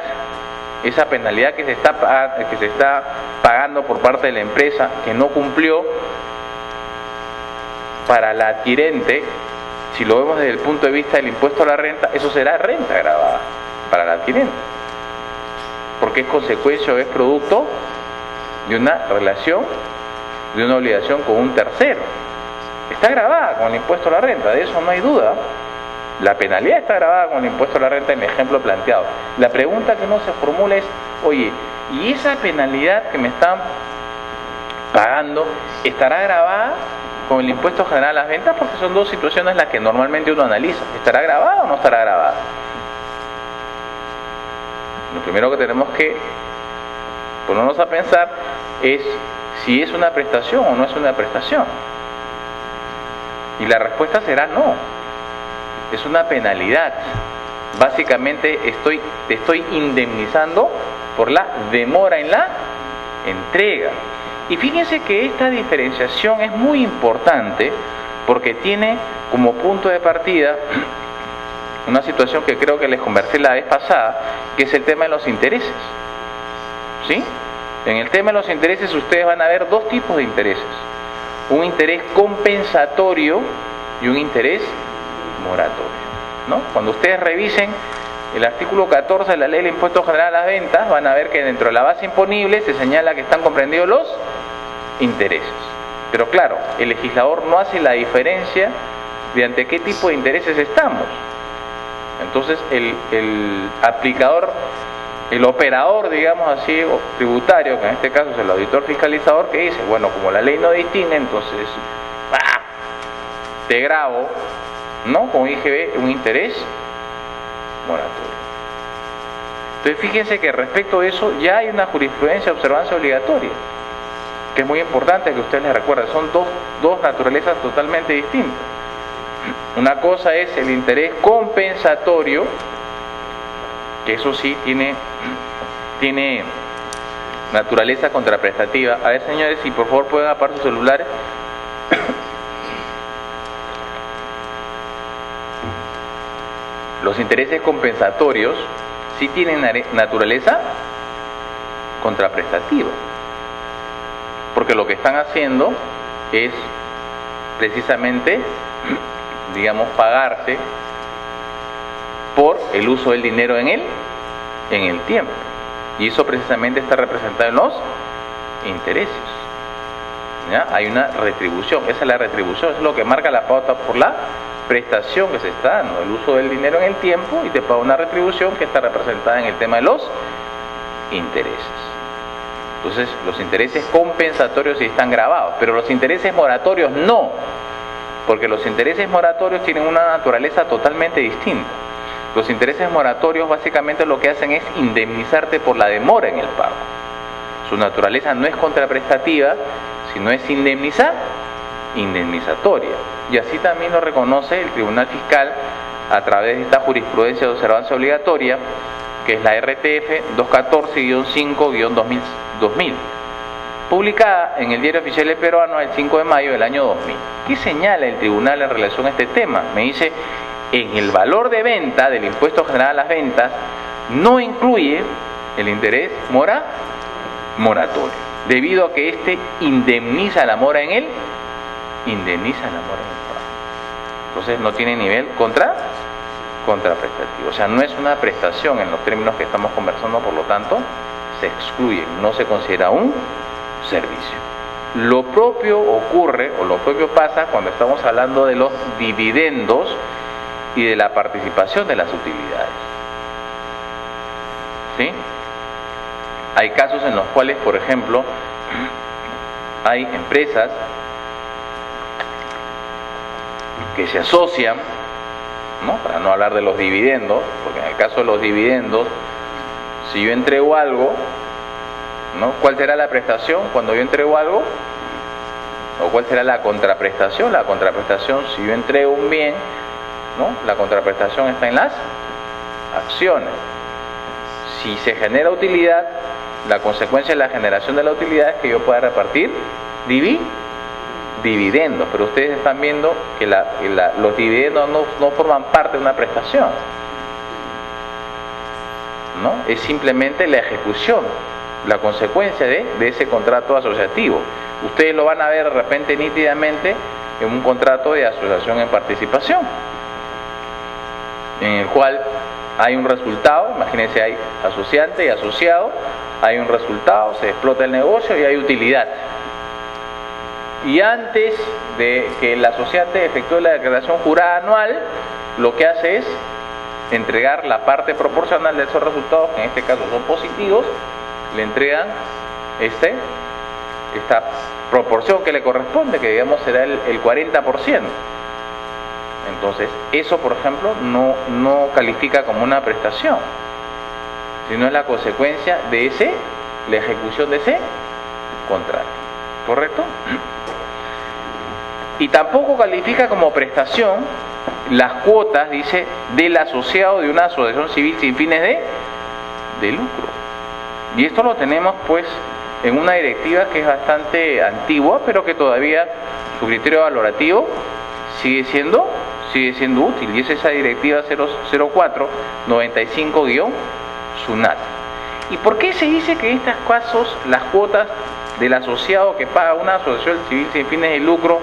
que se está pagando por parte de la empresa que no cumplió, para la adquirente, si lo vemos desde el punto de vista del impuesto a la renta, eso será renta gravada para la adquirente, porque es consecuencia o es producto de una relación, de una obligación con un tercero. Está gravada con el impuesto a la renta, de eso no hay duda. La penalidad está grabada con el impuesto a la renta en el ejemplo planteado. La pregunta que uno se formula es, oye, ¿y esa penalidad que me están pagando estará grabada con el impuesto general a las ventas? Porque son dos situaciones las que normalmente uno analiza. ¿Estará grabada o no estará grabada? Lo primero que tenemos que ponernos a pensar es si es una prestación o no es una prestación. Y la respuesta será no. Es una penalidad. Básicamente te estoy indemnizando por la demora en la entrega. Y fíjense que esta diferenciación es muy importante porque tiene como punto de partida una situación que creo que les conversé la vez pasada, que es el tema de los intereses. ¿Sí? En el tema de los intereses ustedes van a ver dos tipos de intereses: un interés compensatorio y un interés moratorio, ¿no? Cuando ustedes revisen el artículo 14 de la Ley del Impuesto General a las Ventas, van a ver que dentro de la base imponible se señala que están comprendidos los intereses. Pero claro, el legislador no hace la diferencia de ante qué tipo de intereses estamos. Entonces el aplicador, el operador, digamos así, tributario, que en este caso es el auditor fiscalizador, que dice, bueno, como la ley no distingue, entonces te grabo, ¿no?, con IGB un interés moratorio. Entonces fíjense que respecto a eso ya hay una jurisprudencia de observancia obligatoria, que es muy importante que ustedes les recuerden. Son dos naturalezas totalmente distintas. Una cosa es el interés compensatorio, que eso sí tiene naturaleza contraprestativa. A ver, señores, si por favor pueden apagar sus celulares. Los intereses compensatorios sí tienen naturaleza contraprestativa, porque lo que están haciendo es precisamente, digamos, pagarte por el uso del dinero en el tiempo, y eso precisamente está representado en los intereses. ¿Ya? Hay una retribución, esa es la retribución, es lo que marca la pauta por la prestación que se está dando, el uso del dinero en el tiempo, y te paga una retribución que está representada en el tema de los intereses. Entonces, los intereses compensatorios sí están grabados, pero los intereses moratorios no, porque los intereses moratorios tienen una naturaleza totalmente distinta. Los intereses moratorios básicamente lo que hacen es indemnizarte por la demora en el pago. Su naturaleza no es contraprestativa, sino es indemnizatoria. Y así también lo reconoce el Tribunal Fiscal a través de esta jurisprudencia de observancia obligatoria, que es la RTF 214-5-2000, publicada en el Diario Oficial del Peruano el 5 de mayo del año 2000. ¿Qué señala el tribunal en relación a este tema? Me dice, en el valor de venta del impuesto general a las ventas no incluye el interés moratorio, debido a que éste indemniza la mora en el pago. Entonces no tiene nivel contraprestativo, o sea, no es una prestación en los términos que estamos conversando, por lo tanto se excluye, no se considera un servicio. Lo propio ocurre, o lo propio pasa cuando estamos hablando de los dividendos y de la participación de las utilidades. ¿Sí? Hay casos en los cuales, por ejemplo, hay empresas que se asocian, ¿no? Para no hablar de los dividendos, porque en el caso de los dividendos, si yo entrego algo, ¿no? ¿Cuál será la prestación cuando yo entrego algo? ¿O cuál será la contraprestación? La contraprestación, si yo entrego un bien, ¿no? La contraprestación está en las acciones. Si se genera utilidad, la consecuencia de la generación de la utilidad es que yo pueda repartir dividendos, pero ustedes están viendo que los dividendos no forman parte de una prestación, ¿no? Es simplemente la ejecución, la consecuencia de ese contrato asociativo. Ustedes lo van a ver de repente nítidamente en un contrato de asociación en participación, en el cual hay un resultado. Imagínense, hay asociante y asociado, hay un resultado, se explota el negocio y hay utilidad. Y antes de que el asociante efectúe la declaración jurada anual, lo que hace es entregar la parte proporcional de esos resultados, que en este caso son positivos, le entregan esta proporción que le corresponde, que digamos será el 40%. Entonces, eso, por ejemplo, no califica como una prestación, sino es la consecuencia de la ejecución de ese contrato. ¿Correcto? Y tampoco califica como prestación las cuotas, dice, del asociado de una asociación civil sin fines de lucro. Y esto lo tenemos, pues, en una directiva que es bastante antigua, pero que todavía su criterio valorativo sigue siendo útil, y es esa directiva 04-95-SUNAT. ¿Y por qué se dice que en estos casos las cuotas del asociado que paga una asociación civil sin fines de lucro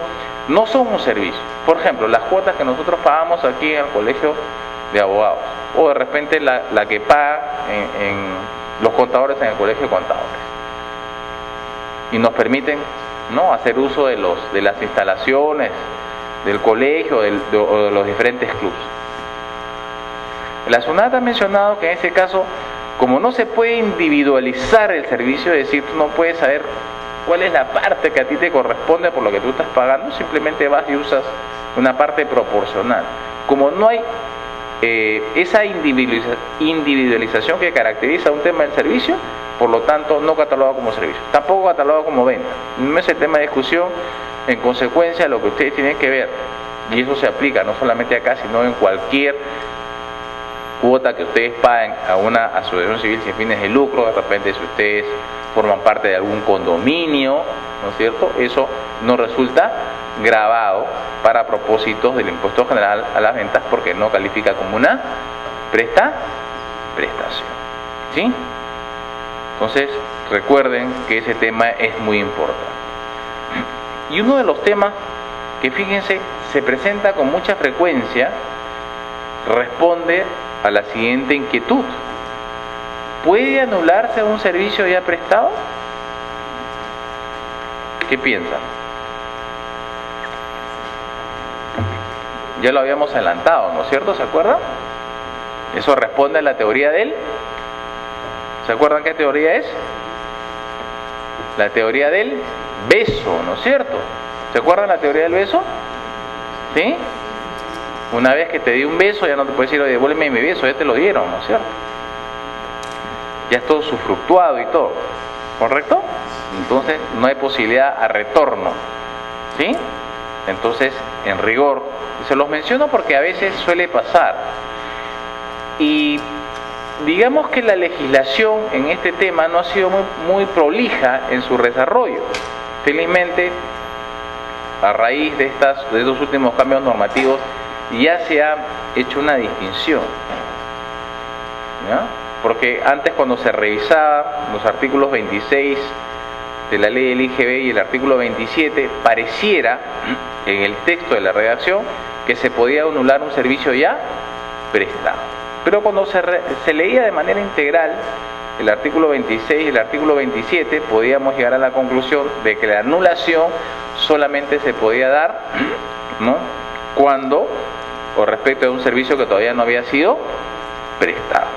no son un servicio? Por ejemplo, las cuotas que nosotros pagamos aquí en el colegio de abogados, o de repente la que paga en los contadores en el colegio de contadores, y nos permiten, ¿no?, hacer uso de las instalaciones del colegio o de los diferentes clubes. La SUNAT ha mencionado que en ese caso, como no se puede individualizar el servicio, es decir, tú no puedes saber cuál es la parte que a ti te corresponde por lo que tú estás pagando, simplemente vas y usas una parte proporcional. Como no hay esa individualización que caracteriza un tema del servicio, por lo tanto no catalogado como servicio, tampoco catalogado como venta. No es el tema de discusión. En consecuencia, lo que ustedes tienen que ver, y eso se aplica no solamente acá, sino en cualquier cuota que ustedes paguen a una asociación civil sin fines de lucro, de repente si ustedes forman parte de algún condominio, ¿no es cierto?, eso no resulta gravado para propósitos del impuesto general a las ventas porque no califica como una prestación, ¿sí? Entonces recuerden que ese tema es muy importante. Y uno de los temas que, fíjense, se presenta con mucha frecuencia responde a la siguiente inquietud: ¿puede anularse un servicio ya prestado? ¿Qué piensan? Ya lo habíamos adelantado, ¿no es cierto? ¿Se acuerdan? Eso responde a la teoría del... ¿Se acuerdan qué teoría es? La teoría del beso, ¿no es cierto? ¿Se acuerdan la teoría del beso? ¿Sí? Una vez que te di un beso, ya no te puedes decir, oye, devuélveme mi beso, ya te lo dieron, ¿no es cierto? Ya es todo sufructuado y todo, ¿correcto? Entonces no hay posibilidad a retorno, ¿sí? Entonces, en rigor, se los menciono porque a veces suele pasar. Y digamos que la legislación en este tema no ha sido muy prolija en su desarrollo. Felizmente, a raíz de estos últimos cambios normativos, ya se ha hecho una distinción, ¿ya? Porque antes, cuando se revisaban los artículos 26 de la ley del IGB y el artículo 27, pareciera en el texto de la redacción que se podía anular un servicio ya prestado. Pero cuando se leía de manera integral el artículo 26 y el artículo 27, podíamos llegar a la conclusión de que la anulación solamente se podía dar, ¿no?, cuando o respecto de un servicio que todavía no había sido prestado,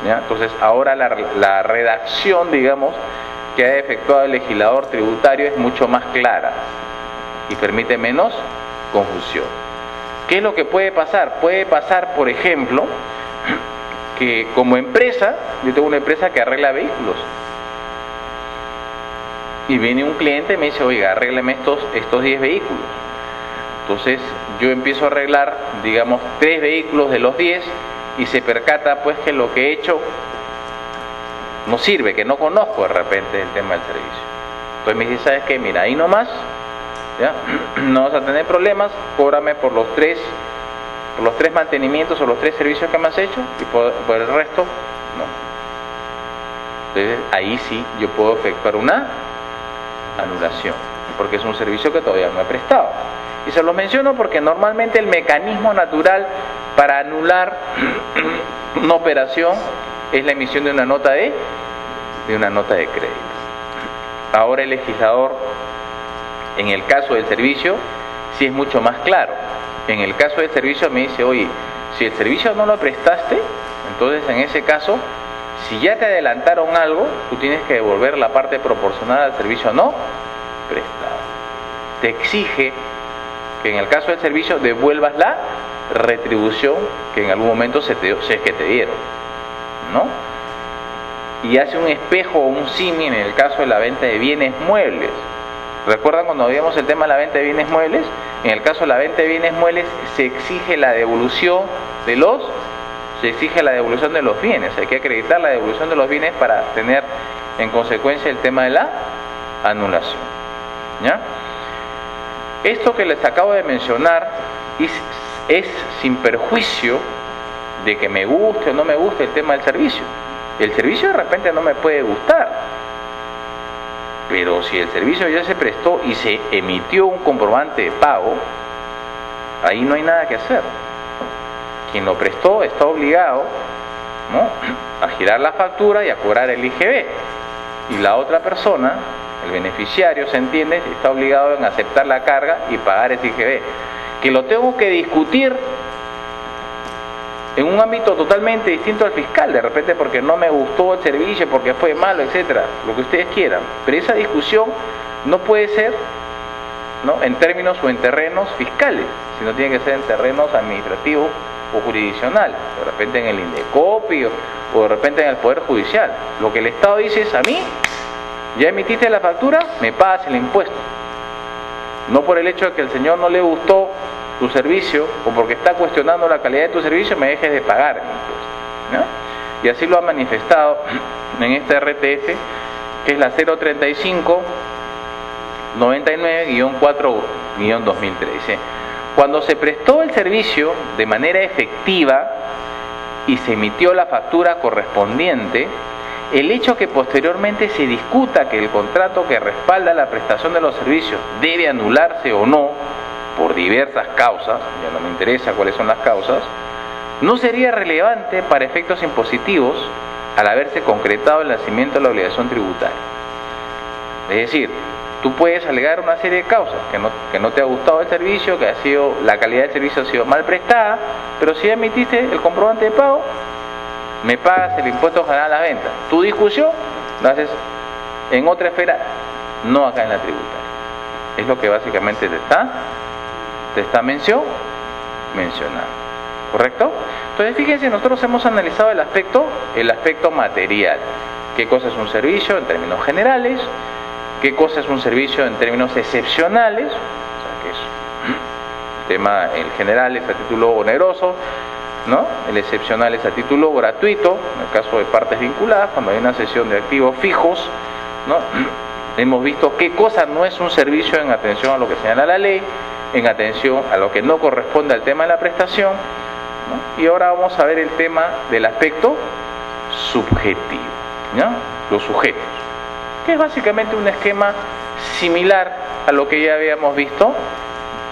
¿ya? Entonces ahora la redacción, digamos, que ha efectuado el legislador tributario es mucho más clara y permite menos confusión. ¿Qué es lo que puede pasar? Puede pasar, por ejemplo, que como empresa, yo tengo una empresa que arregla vehículos, y viene un cliente y me dice, oiga, arrégleme estos 10 vehículos. Entonces yo empiezo a arreglar, digamos, 3 vehículos de los 10 y se percata pues que lo que he hecho no sirve, que no conozco de repente el tema del servicio. Entonces me dice, ¿sabes qué? Mira, ahí nomás, ¿ya? No vas a tener problemas, cóbrame por los tres mantenimientos o los 3 servicios que me has hecho, y por el resto no. Entonces ahí sí yo puedo efectuar una anulación, porque es un servicio que todavía no he prestado. Y se los menciono porque normalmente el mecanismo natural para anular una operación es la emisión de una nota de crédito. Ahora el legislador, en el caso del servicio, sí es mucho más claro. En el caso del servicio me dice, oye, si el servicio no lo prestaste, entonces en ese caso, si ya te adelantaron algo, tú tienes que devolver la parte proporcional al servicio no prestado. Te exige que en el caso del servicio devuelvas la retribución que en algún momento si es que te dieron, ¿no? Y hace un espejo o un símil en el caso de la venta de bienes muebles. ¿Recuerdan cuando veíamos el tema de la venta de bienes muebles? En el caso de la venta de bienes muebles se exige la devolución de los bienes. Hay que acreditar la devolución de los bienes para tener en consecuencia el tema de la anulación, ¿ya? Esto que les acabo de mencionar es sin perjuicio de que me guste o no me guste el tema del servicio. El servicio de repente no me puede gustar, pero si el servicio ya se prestó y se emitió un comprobante de pago, ahí no hay nada que hacer. Quien lo prestó está obligado, ¿no?, a girar la factura y a cobrar el IGB, y la otra persona, el beneficiario, se entiende, está obligado en aceptar la carga y pagar ese IGB, que lo tengo que discutir en un ámbito totalmente distinto al fiscal, de repente porque no me gustó el servicio, porque fue malo, etcétera, lo que ustedes quieran, pero esa discusión no puede ser, ¿no?, en términos o en terrenos fiscales, sino tiene que ser en terrenos administrativos o jurisdiccional, de repente en el INDECOPI o de repente en el Poder Judicial. Lo que el Estado dice es: a mí, ya emitiste la factura, me pagas el impuesto. No por el hecho de que el señor no le gustó tu servicio o porque está cuestionando la calidad de tu servicio me dejes de pagar el impuesto, ¿no? Y así lo ha manifestado en esta RTF, que es la 035-99-4-2013. Cuando se prestó el servicio de manera efectiva y se emitió la factura correspondiente, el hecho que posteriormente se discuta que el contrato que respalda la prestación de los servicios debe anularse o no, por diversas causas, ya no me interesa cuáles son las causas, no sería relevante para efectos impositivos al haberse concretado el nacimiento de la obligación tributaria. Es decir, tú puedes alegar una serie de causas, que no te ha gustado el servicio, que la calidad del servicio ha sido mal prestada, pero si emitiste el comprobante de pago, me pagas el impuesto general a las ventas. Tu discusión la haces en otra esfera, no acá en la tributaria. Es lo que básicamente te está mencionando. ¿Correcto? Entonces fíjense, nosotros hemos analizado el aspecto material. ¿Qué cosa es un servicio en términos generales? ¿Qué cosa es un servicio en términos excepcionales? O sea, que es el tema, el general es a título oneroso, ¿no? El excepcional es a título gratuito, en el caso de partes vinculadas, cuando hay una cesión de activos fijos, ¿no? Hemos visto qué cosa no es un servicio en atención a lo que señala la ley, en atención a lo que no corresponde al tema de la prestación, ¿no? Y ahora vamos a ver el tema del aspecto subjetivo, ¿no? Los sujetos, que es básicamente un esquema similar a lo que ya habíamos visto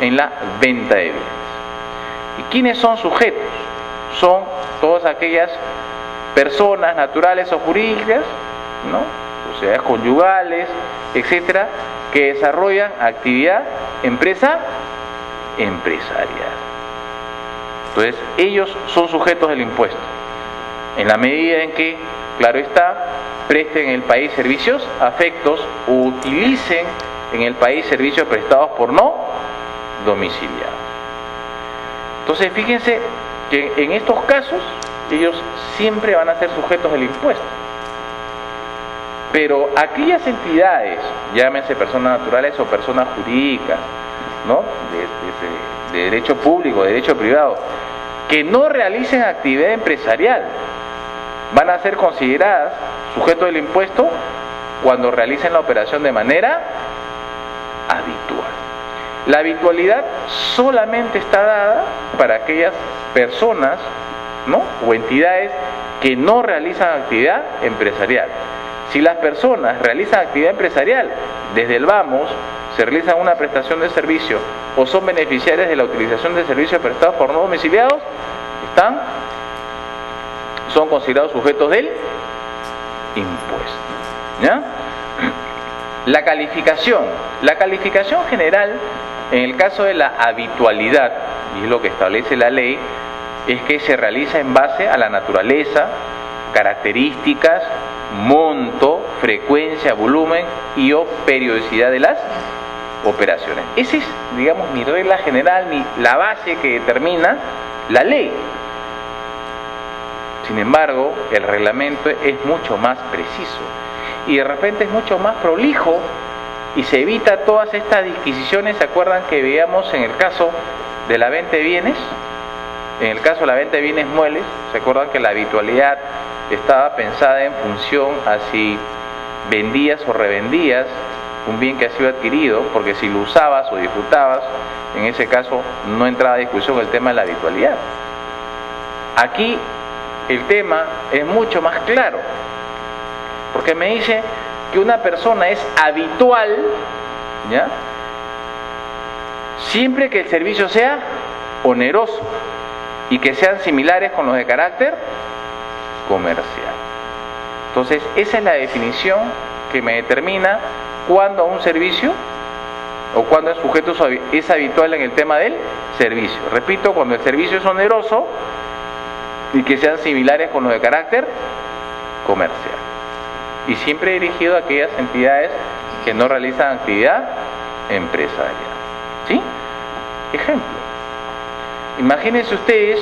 en la venta de bienes. ¿Y quiénes son sujetos? Son todas aquellas personas naturales o jurídicas, ¿no? Sociedades conyugales, etcétera, que desarrollan actividad empresarial. Entonces, ellos son sujetos del impuesto, en la medida en que, claro está, presten en el país servicios afectos o utilicen en el país servicios prestados por no domiciliados. Entonces, fíjense que en estos casos ellos siempre van a ser sujetos del impuesto. Pero aquellas entidades, llámense personas naturales o personas jurídicas, ¿no? de derecho público, de derecho privado, que no realicen actividad empresarial, van a ser consideradas sujetos del impuesto cuando realicen la operación de manera habitual. La habitualidad solamente está dada para aquellas personas, ¿no? O entidades que no realizan actividad empresarial. Si las personas realizan actividad empresarial, desde el vamos, se realizan una prestación de servicio o son beneficiarias de la utilización de servicios prestados por no domiciliados, son considerados sujetos del impuesto, ¿ya? La calificación general, en el caso de la habitualidad, y es lo que establece la ley, es que se realiza en base a la naturaleza, características, monto, frecuencia, volumen y o periodicidad de las operaciones. Esa es, digamos, mi regla general, la base que determina la ley. Sin embargo, el reglamento es mucho más preciso y de repente es mucho más prolijo y se evita todas estas disquisiciones. ¿Se acuerdan que veíamos en el caso de la venta de bienes? En el caso de la venta de bienes muebles, ¿se acuerdan que la habitualidad estaba pensada en función a si vendías o revendías un bien que ha sido adquirido? Porque si lo usabas o disfrutabas, en ese caso no entraba a discusión el tema de la habitualidad. Aquí el tema es mucho más claro, porque me dice que una persona es habitual, ¿ya?, siempre que el servicio sea oneroso y que sean similares con los de carácter comercial. Entonces, esa es la definición que me determina cuándo un servicio o cuándo el sujeto es habitual en el tema del servicio. Repito, cuando el servicio es oneroso y que sean similares con los de carácter comercial. Y siempre dirigido a aquellas entidades que no realizan actividad empresarial. ¿Sí? Ejemplo. Imagínense ustedes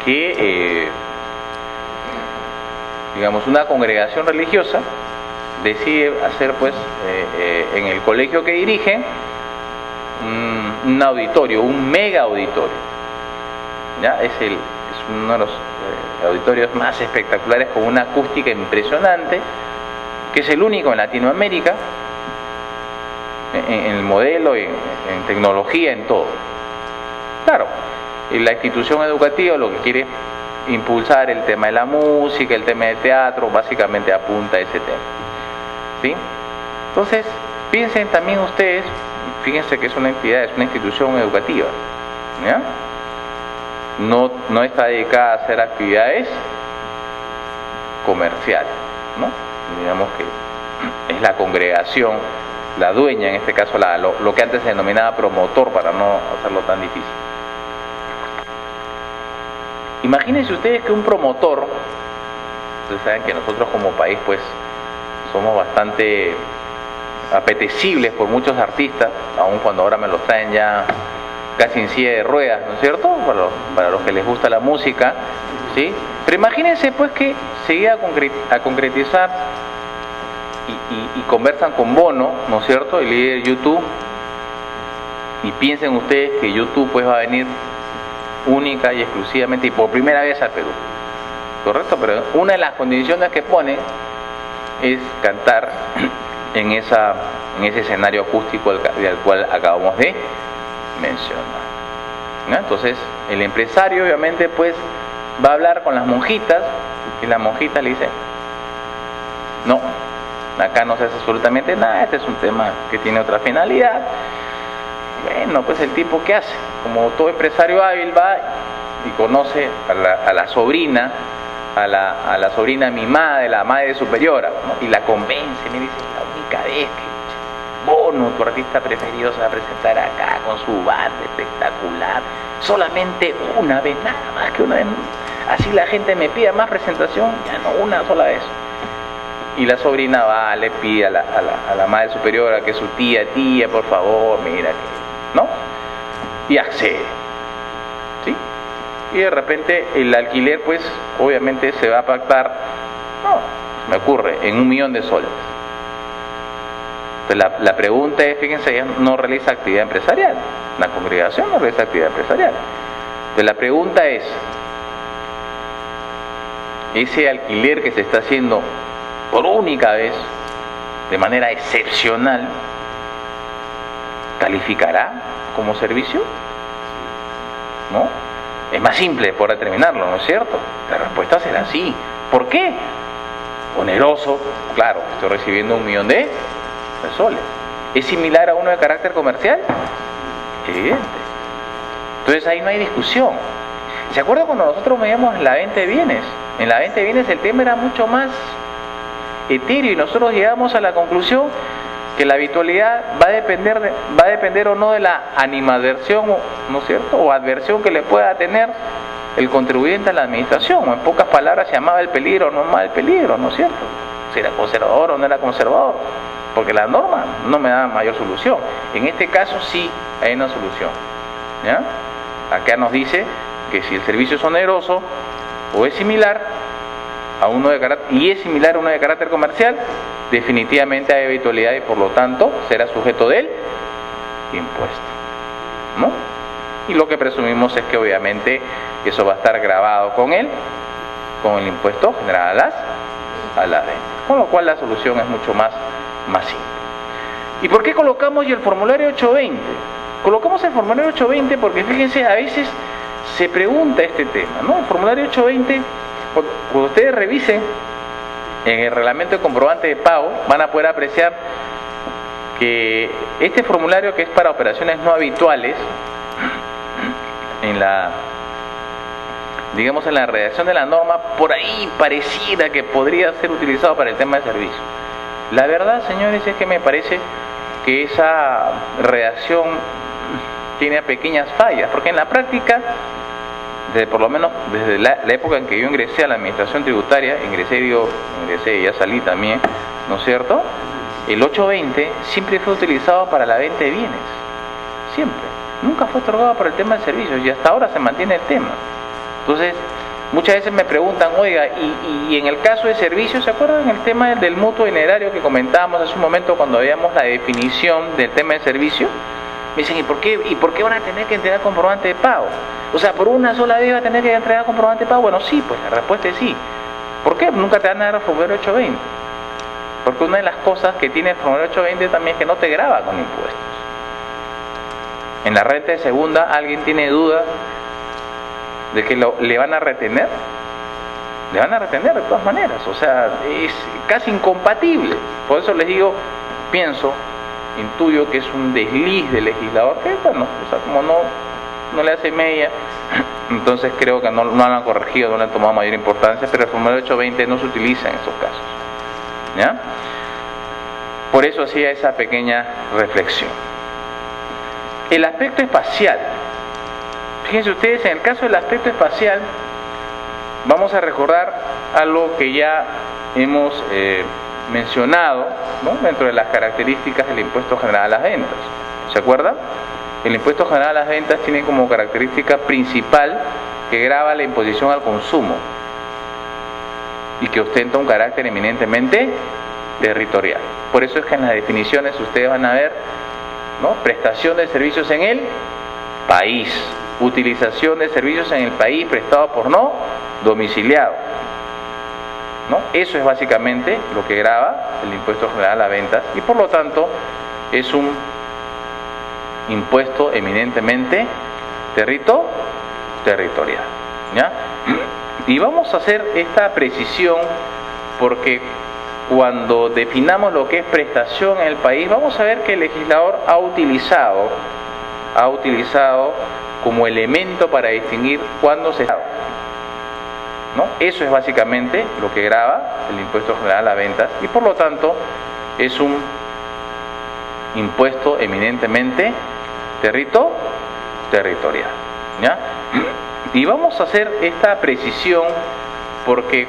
que, digamos, una congregación religiosa decide hacer, pues, en el colegio que dirige, un auditorio, un mega auditorio. ¿Ya? Es uno de los auditorios más espectaculares, con una acústica impresionante, que es el único en Latinoamérica, en el modelo, en tecnología, en todo. Claro, y la institución educativa lo que quiere es impulsar el tema de la música, el tema de teatro, básicamente apunta a ese tema. ¿Sí? Entonces, piensen también ustedes, fíjense que es una entidad, es una institución educativa, ¿ya? No está dedicada a hacer actividades comerciales, ¿no? Digamos que es la congregación, la dueña, en este caso lo que antes se denominaba promotor, para no hacerlo tan difícil. Imagínense ustedes que un promotor, ustedes saben que nosotros como país pues somos bastante apetecibles por muchos artistas, aun cuando ahora me los traen ya casi en silla de ruedas, ¿no es cierto? Para los que les gusta la música, ¿sí? Pero imagínense pues que se llega a concretizar y conversan con Bono, ¿no es cierto?, el líder de YouTube, y piensen ustedes que YouTube pues va a venir única y exclusivamente y por primera vez al Perú, ¿correcto? Pero una de las condiciones que pone es cantar en ese escenario acústico del cual acabamos de mencionar, ¿no? Entonces el empresario obviamente pues va a hablar con las monjitas y la monjita le dice: no, acá no se hace absolutamente nada, este es un tema que tiene otra finalidad. Bueno, pues el tipo, ¿qué hace? Como todo empresario hábil, va y conoce a la sobrina, a la sobrina mimada de la madre superiora, ¿no? Y la convence, me dice: la única vez que Bono, tu artista preferido, se va a presentar acá con su banda espectacular, solamente una vez, nada más que una vez, así la gente me pida más presentación, ya no, una sola vez. Y la sobrina va, le pide a la madre superiora, que es su tía, por favor, mira que, ¿no? Y accede, ¿sí? Y de repente el alquiler, pues, obviamente se va a pactar, no, me ocurre, en 1.000.000 de soles. Entonces la pregunta es, fíjense, ella no realiza actividad empresarial, la congregación no realiza actividad empresarial. Entonces la pregunta es, ese alquiler que se está haciendo por única vez, de manera excepcional, ¿calificará como servicio? ¿No? Es más simple por determinarlo, ¿no es cierto? La respuesta será sí. ¿Por qué? Oneroso, claro, estoy recibiendo 1.000.000 de soles. ¿Es similar a uno de carácter comercial? Evidente. Entonces ahí no hay discusión. ¿Se acuerdan cuando nosotros veíamos la venta de bienes? En la venta de bienes el tema era mucho más etéreo y nosotros llegamos a la conclusión que la habitualidad va a depender o no de la animadversión, ¿no es cierto?, o adversión que le pueda tener el contribuyente a la administración, o en pocas palabras, se llamaba el peligro o no llamaba el peligro, ¿no es cierto?, si era conservador o no era conservador, porque la norma no me da mayor solución. En este caso sí hay una solución, ¿ya? Acá nos dice que si el servicio es oneroso o es similar a uno de carácter, y es similar a uno de carácter comercial, definitivamente hay habitualidad y por lo tanto será sujeto del impuesto, ¿no? Y lo que presumimos es que obviamente eso va a estar grabado con el impuesto general a las ventas, con lo cual la solución es mucho más simple. ¿Y por qué colocamos el formulario 820? Colocamos el formulario 820 porque fíjense, a veces se pregunta este tema, ¿no? El formulario 820, cuando ustedes revisen en el reglamento de comprobante de pago, van a poder apreciar que este formulario, que es para operaciones no habituales, en la redacción de la norma, por ahí pareciera que podría ser utilizado para el tema de servicio. La verdad, señores, es que me parece que esa redacción tiene pequeñas fallas, porque en la práctica, por lo menos desde la época en que yo ingresé a la administración tributaria, ingresé y ya salí también, ¿no es cierto?, el 820 siempre fue utilizado para la venta de bienes, siempre, nunca fue otorgado para el tema de servicios, y hasta ahora se mantiene el tema. Entonces, muchas veces me preguntan, oiga, y en el caso de servicios, ¿se acuerdan el tema del mutuo dinerario que comentábamos hace un momento cuando veíamos la definición del tema de servicio? Me dicen, ¿y por qué van a tener que entregar comprobante de pago? O sea, ¿por una sola vez va a tener que entregar comprobante de pago? Bueno, sí, pues la respuesta es sí. ¿Por qué? Nunca te van a dar el formulario 820. Porque una de las cosas que tiene el formulario 820 también es que no te grava con impuestos. En la renta de segunda, ¿alguien tiene duda de que le van a retener? Le van a retener de todas maneras. O sea, es casi incompatible. Por eso les digo, intuyo que es un desliz del legislador, que bueno, o sea, como no le hace media, entonces creo que no lo han corregido, no le han tomado mayor importancia, pero el formulario 820 no se utiliza en esos casos, ¿ya? Por eso hacía esa pequeña reflexión. El aspecto espacial. Fíjense ustedes, en el caso del aspecto espacial, vamos a recordar algo que ya hemos mencionado, ¿no?, dentro de las características del impuesto general a las ventas. ¿Se acuerdan? El impuesto general a las ventas tiene como característica principal que grava la imposición al consumo y que ostenta un carácter eminentemente territorial. Por eso es que en las definiciones ustedes van a ver, ¿no?, prestación de servicios en el país, utilización de servicios en el país prestado por no domiciliado, ¿no? Eso es básicamente lo que grava el impuesto general a ventas y por lo tanto es un impuesto eminentemente territorial, ¿ya? Y vamos a hacer esta precisión porque cuando definamos lo que es prestación en el país, vamos a ver que el legislador ha utilizado como elemento para distinguir cuándo se... ¿no? Eso es básicamente lo que grava el impuesto general a ventas y por lo tanto es un impuesto eminentemente territorial, ¿ya? Y vamos a hacer esta precisión porque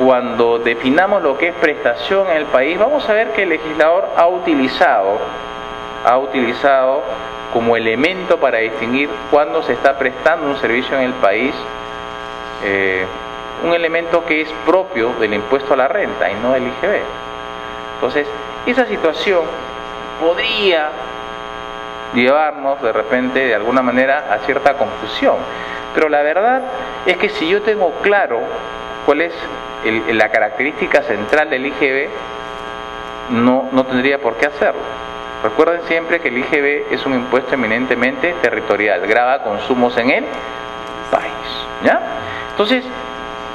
cuando definamos lo que es prestación en el país, vamos a ver que el legislador ha utilizado como elemento para distinguir cuándo se está prestando un servicio en el país, un elemento que es propio del impuesto a la renta y no del IGB. Entonces, esa situación podría llevarnos de repente, de alguna manera, a cierta confusión. Pero la verdad es que si yo tengo claro cuál es la característica central del IGB, no tendría por qué hacerlo. Recuerden siempre que el IGB es un impuesto eminentemente territorial, grava consumos en el país, ¿ya? Entonces,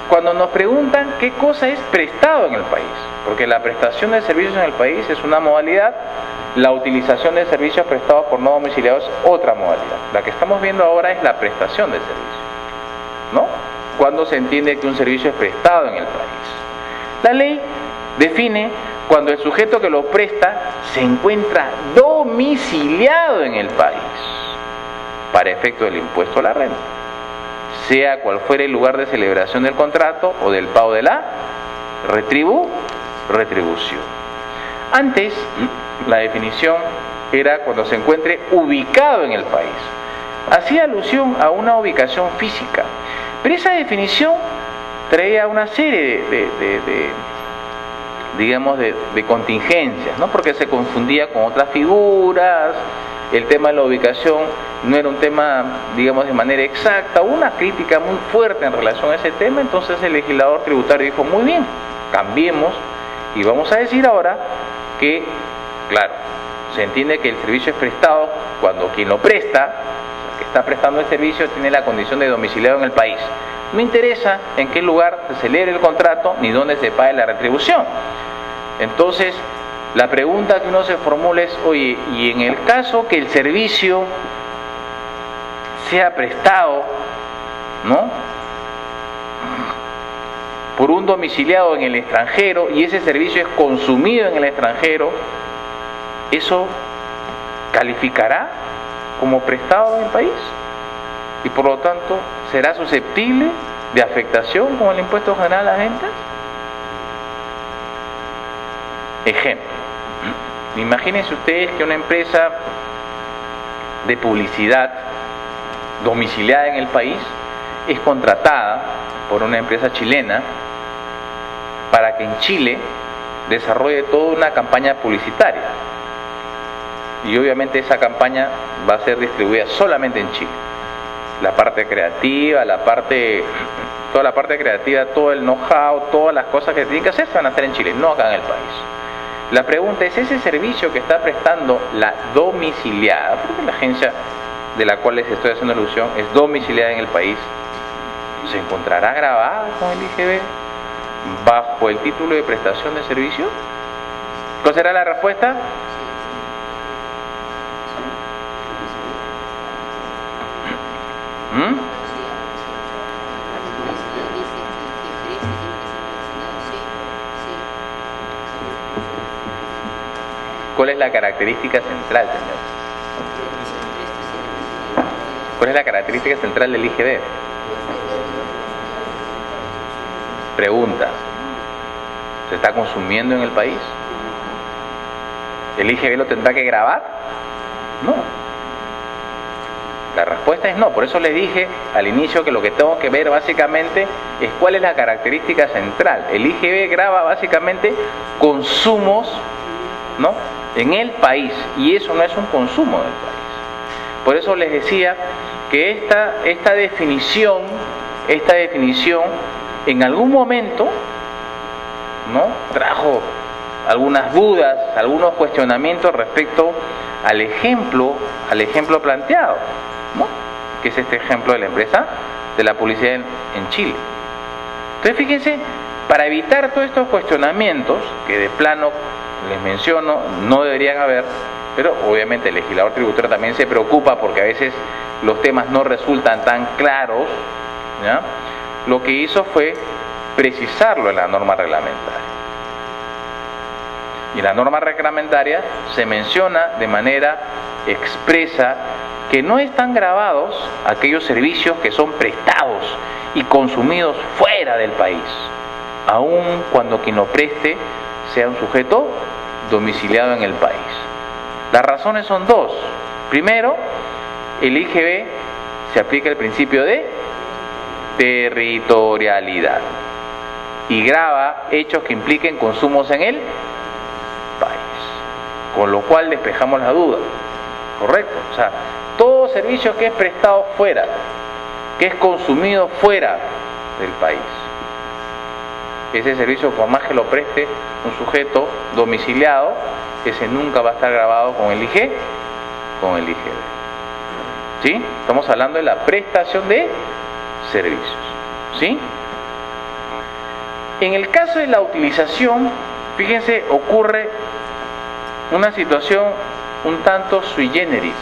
cuando nos preguntan qué cosa es prestado en el país, porque la prestación de servicios en el país es una modalidad, la utilización de servicios prestados por no domiciliados es otra modalidad. La que estamos viendo ahora es la prestación de servicios, ¿no? Cuando se entiende que un servicio es prestado en el país. La ley define cuando el sujeto que lo presta se encuentra domiciliado en el país para efecto del impuesto a la renta, sea cual fuera el lugar de celebración del contrato o del pago de la retribución. Antes, la definición era cuando se encuentre ubicado en el país. Hacía alusión a una ubicación física, pero esa definición traía una serie de contingencias, ¿no? Porque se confundía con otras figuras, el tema de la ubicación no era un tema, digamos, de manera exacta, hubo una crítica muy fuerte en relación a ese tema, entonces el legislador tributario dijo, muy bien, cambiemos y vamos a decir ahora que, claro, se entiende que el servicio es prestado cuando quien lo presta, el que está prestando el servicio, tiene la condición de domiciliado en el país. No interesa en qué lugar se celebre el contrato ni dónde se pague la retribución. Entonces, la pregunta que uno se formula es, oye, y en el caso que el servicio sea prestado, ¿no?, por un domiciliado en el extranjero y ese servicio es consumido en el extranjero, ¿eso calificará como prestado en el país? Y por lo tanto, ¿será susceptible de afectación con el impuesto general a las ventas? Ejemplo, imagínense ustedes que una empresa de publicidad domiciliada en el país es contratada por una empresa chilena para que en Chile desarrolle toda una campaña publicitaria. Y obviamente esa campaña va a ser distribuida solamente en Chile. La parte creativa, toda la parte creativa, todo el know-how, todas las cosas que tienen que hacer se van a hacer en Chile, no acá en el país. La pregunta es, ¿ese servicio que está prestando la domiciliada, porque la agencia de la cual les estoy haciendo alusión es domiciliada en el país, se encontrará grabada con el IGB bajo el título de prestación de servicio? ¿Cuál será la respuesta? ¿Cuál es la característica central, señor? ¿Cuál es la característica central del IGB? Pregunta. ¿Se está consumiendo en el país? ¿El IGB lo tendrá que grabar? No. La respuesta es no. Por eso les dije al inicio que lo que tengo que ver básicamente es cuál es la característica central. El IGB graba básicamente consumos, ¿no?, en el país, y eso no es un consumo del país. Por eso les decía que esta definición en algún momento, ¿no?, trajo algunas dudas, algunos cuestionamientos respecto al ejemplo planteado, ¿no?, que es este ejemplo de la empresa de la publicidad en Chile. Entonces fíjense, para evitar todos estos cuestionamientos que de plano les menciono no deberían haber, pero obviamente el legislador tributario también se preocupa porque a veces los temas no resultan tan claros, ¿ya?, lo que hizo fue precisarlo en la norma reglamentaria. Y en la norma reglamentaria se menciona de manera expresa que no están grabados aquellos servicios que son prestados y consumidos fuera del país, aun cuando quien lo preste sea un sujeto domiciliado en el país. Las razones son dos. Primero, el IGB se aplica el principio de territorialidad y grava hechos que impliquen consumos en el país, con lo cual despejamos la duda. ¿Correcto? O sea, todo servicio que es prestado fuera, que es consumido fuera del país, ese servicio, por más que lo preste un sujeto domiciliado, ese nunca va a estar grabado con el IGB. ¿Sí? Estamos hablando de la prestación de servicios. ¿Sí? En el caso de la utilización, fíjense, ocurre una situación un tanto sui generis.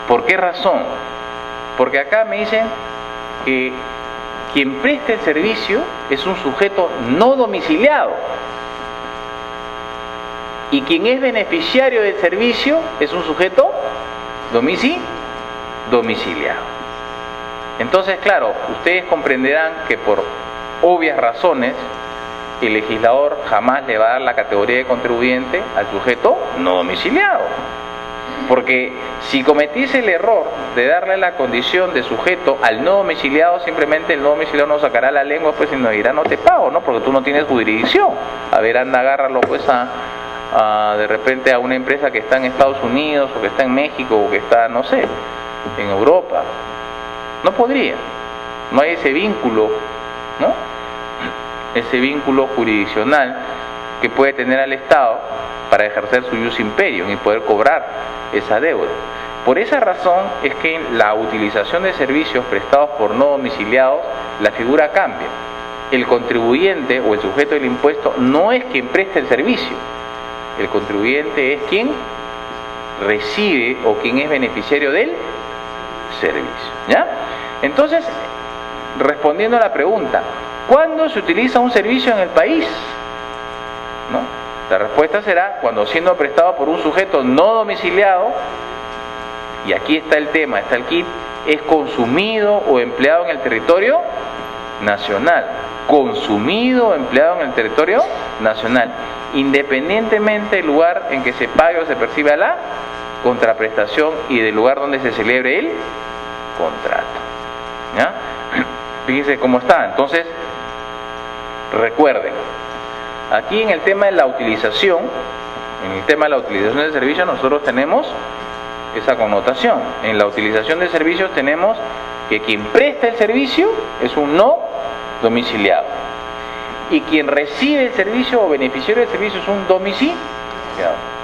¿Por qué razón? Porque acá me dicen que quien presta el servicio es un sujeto no domiciliado y quien es beneficiario del servicio es un sujeto domiciliado. Entonces, claro, ustedes comprenderán que por obvias razones el legislador jamás le va a dar la categoría de contribuyente al sujeto no domiciliado. Porque si cometiese el error de darle la condición de sujeto al no domiciliado, simplemente el no domiciliado nos sacará la lengua pues y nos dirá no te pago, ¿no? Porque tú no tienes jurisdicción. A ver, anda, agárralo pues de repente a una empresa que está en Estados Unidos o que está en México o que está, no sé, en Europa. No podría. No hay ese vínculo, ¿no? Ese vínculo jurisdiccional que puede tener al Estado para ejercer su ius imperium y poder cobrar esa deuda. Por esa razón es que en la utilización de servicios prestados por no domiciliados, la figura cambia. El contribuyente o el sujeto del impuesto no es quien presta el servicio. El contribuyente es quien recibe o quien es beneficiario del servicio. ¿Ya? Entonces, respondiendo a la pregunta, ¿cuándo se utiliza un servicio en el país? ¿No? La respuesta será cuando siendo prestado por un sujeto no domiciliado, y aquí está el tema, está el kit, es consumido o empleado en el territorio nacional. Consumido o empleado en el territorio nacional, independientemente del lugar en que se pague o se perciba la contraprestación y del lugar donde se celebre el contrato. ¿Ya? fíjense cómo está. Entonces, recuerden, aquí en el tema de la utilización, del servicio, nosotros tenemos esa connotación. En la utilización de servicios tenemos que quien presta el servicio es un no domiciliado y quien recibe el servicio o beneficiario del servicio es un domiciliado.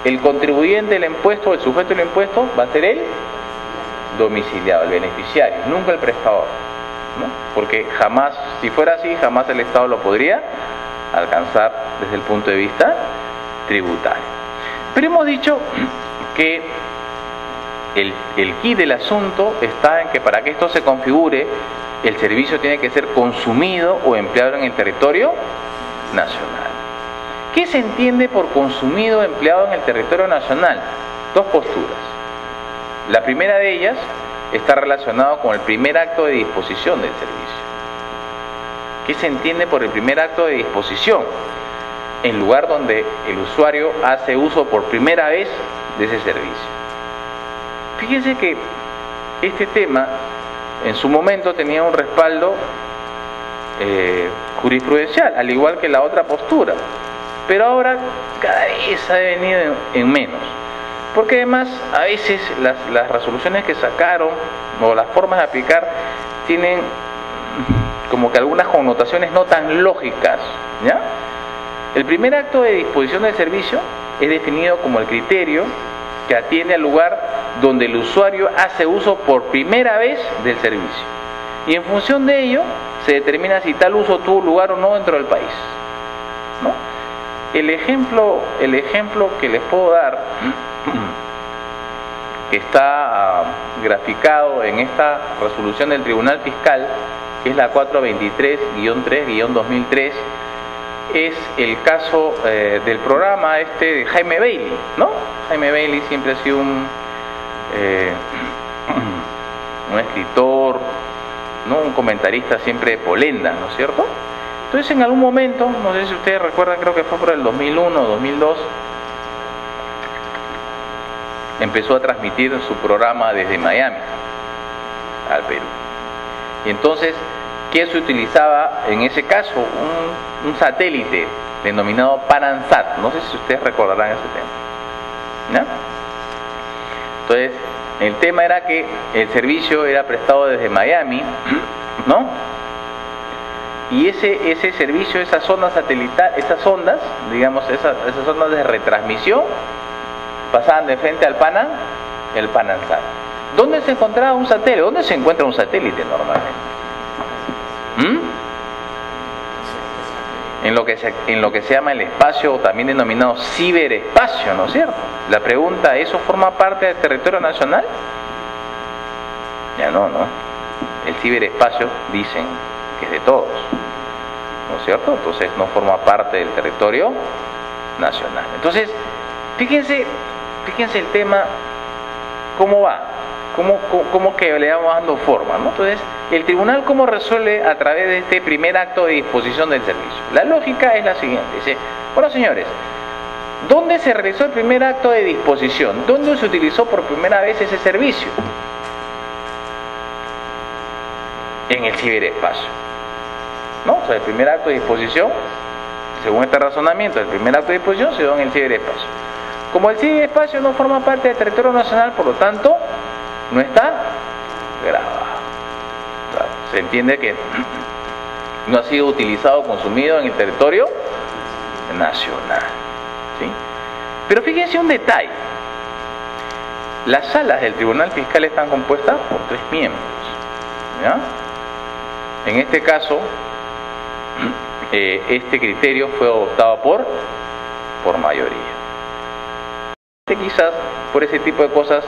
El contribuyente del impuesto o el sujeto del impuesto va a ser el domiciliado, el beneficiario, nunca el prestador, ¿no? Porque jamás, si fuera así, jamás el Estado lo podría alcanzar desde el punto de vista tributario. Pero hemos dicho que el quid del asunto está en que para que esto se configure, el servicio tiene que ser consumido o empleado en el territorio nacional. ¿Qué se entiende por consumido o empleado en el territorio nacional? Dos posturas. La primera de ellas está relacionada con el primer acto de disposición del servicio. ¿Qué se entiende por el primer acto de disposición? El lugar donde el usuario hace uso por primera vez de ese servicio. Fíjense que este tema en su momento tenía un respaldo jurisprudencial, al igual que la otra postura, pero ahora cada vez ha venido en menos, porque además a veces las resoluciones que sacaron o las formas de aplicar tienen como que algunas connotaciones no tan lógicas, ¿ya? El primer acto de disposición del servicio es definido como el criterio que atiende al lugar donde el usuario hace uso por primera vez del servicio. Y en función de ello, se determina si tal uso tuvo lugar o no dentro del país, ¿no? El ejemplo que les puedo dar, que está graficado en esta resolución del Tribunal Fiscal, que es la 423-3-2003, es el caso del programa de Jaime Bailey, ¿no? Jaime Bailey siempre ha sido un escritor, ¿no? Un comentarista siempre de polenda, ¿no es cierto? Entonces en algún momento, no sé si ustedes recuerdan, creo que fue por el 2001 o 2002, empezó a transmitir su programa desde Miami al Perú. Y entonces, ¿qué se utilizaba en ese caso? Un satélite denominado Panansat. No sé si ustedes recordarán ese tema, ¿no? Entonces, el tema era que el servicio era prestado desde Miami, ¿no? Y ese servicio, esas ondas satelitales, esas ondas, digamos, esas ondas de retransmisión, pasaban de frente al Panansat. ¿Dónde se encontraba un satélite? ¿Dónde se encuentra un satélite normalmente? En lo que se llama el espacio, también denominado ciberespacio, ¿no es cierto? La pregunta, ¿eso forma parte del territorio nacional? Ya no. El ciberespacio dicen que es de todos, ¿no es cierto? Entonces no forma parte del territorio nacional. Entonces, fíjense el tema, ¿cómo va? ¿Cómo que le vamos dando forma, ¿no? Entonces, el tribunal, ¿cómo resuelve a través de este primer acto de disposición del servicio? La lógica es la siguiente. Dice, bueno, señores, ¿dónde se realizó el primer acto de disposición? ¿Dónde se utilizó por primera vez ese servicio? En el ciberespacio, ¿no? O sea, el primer acto de disposición, según este razonamiento, el primer acto de disposición se dio en el ciberespacio. Como el ciberespacio no forma parte del territorio nacional, por lo tanto, no está grabado. O sea, se entiende que no ha sido utilizado o consumido en el territorio nacional, ¿sí? Pero fíjense un detalle. Las salas del Tribunal Fiscal están compuestas por 3 miembros, ¿ya? En este caso, este criterio fue adoptado por mayoría. Quizás por ese tipo de cosas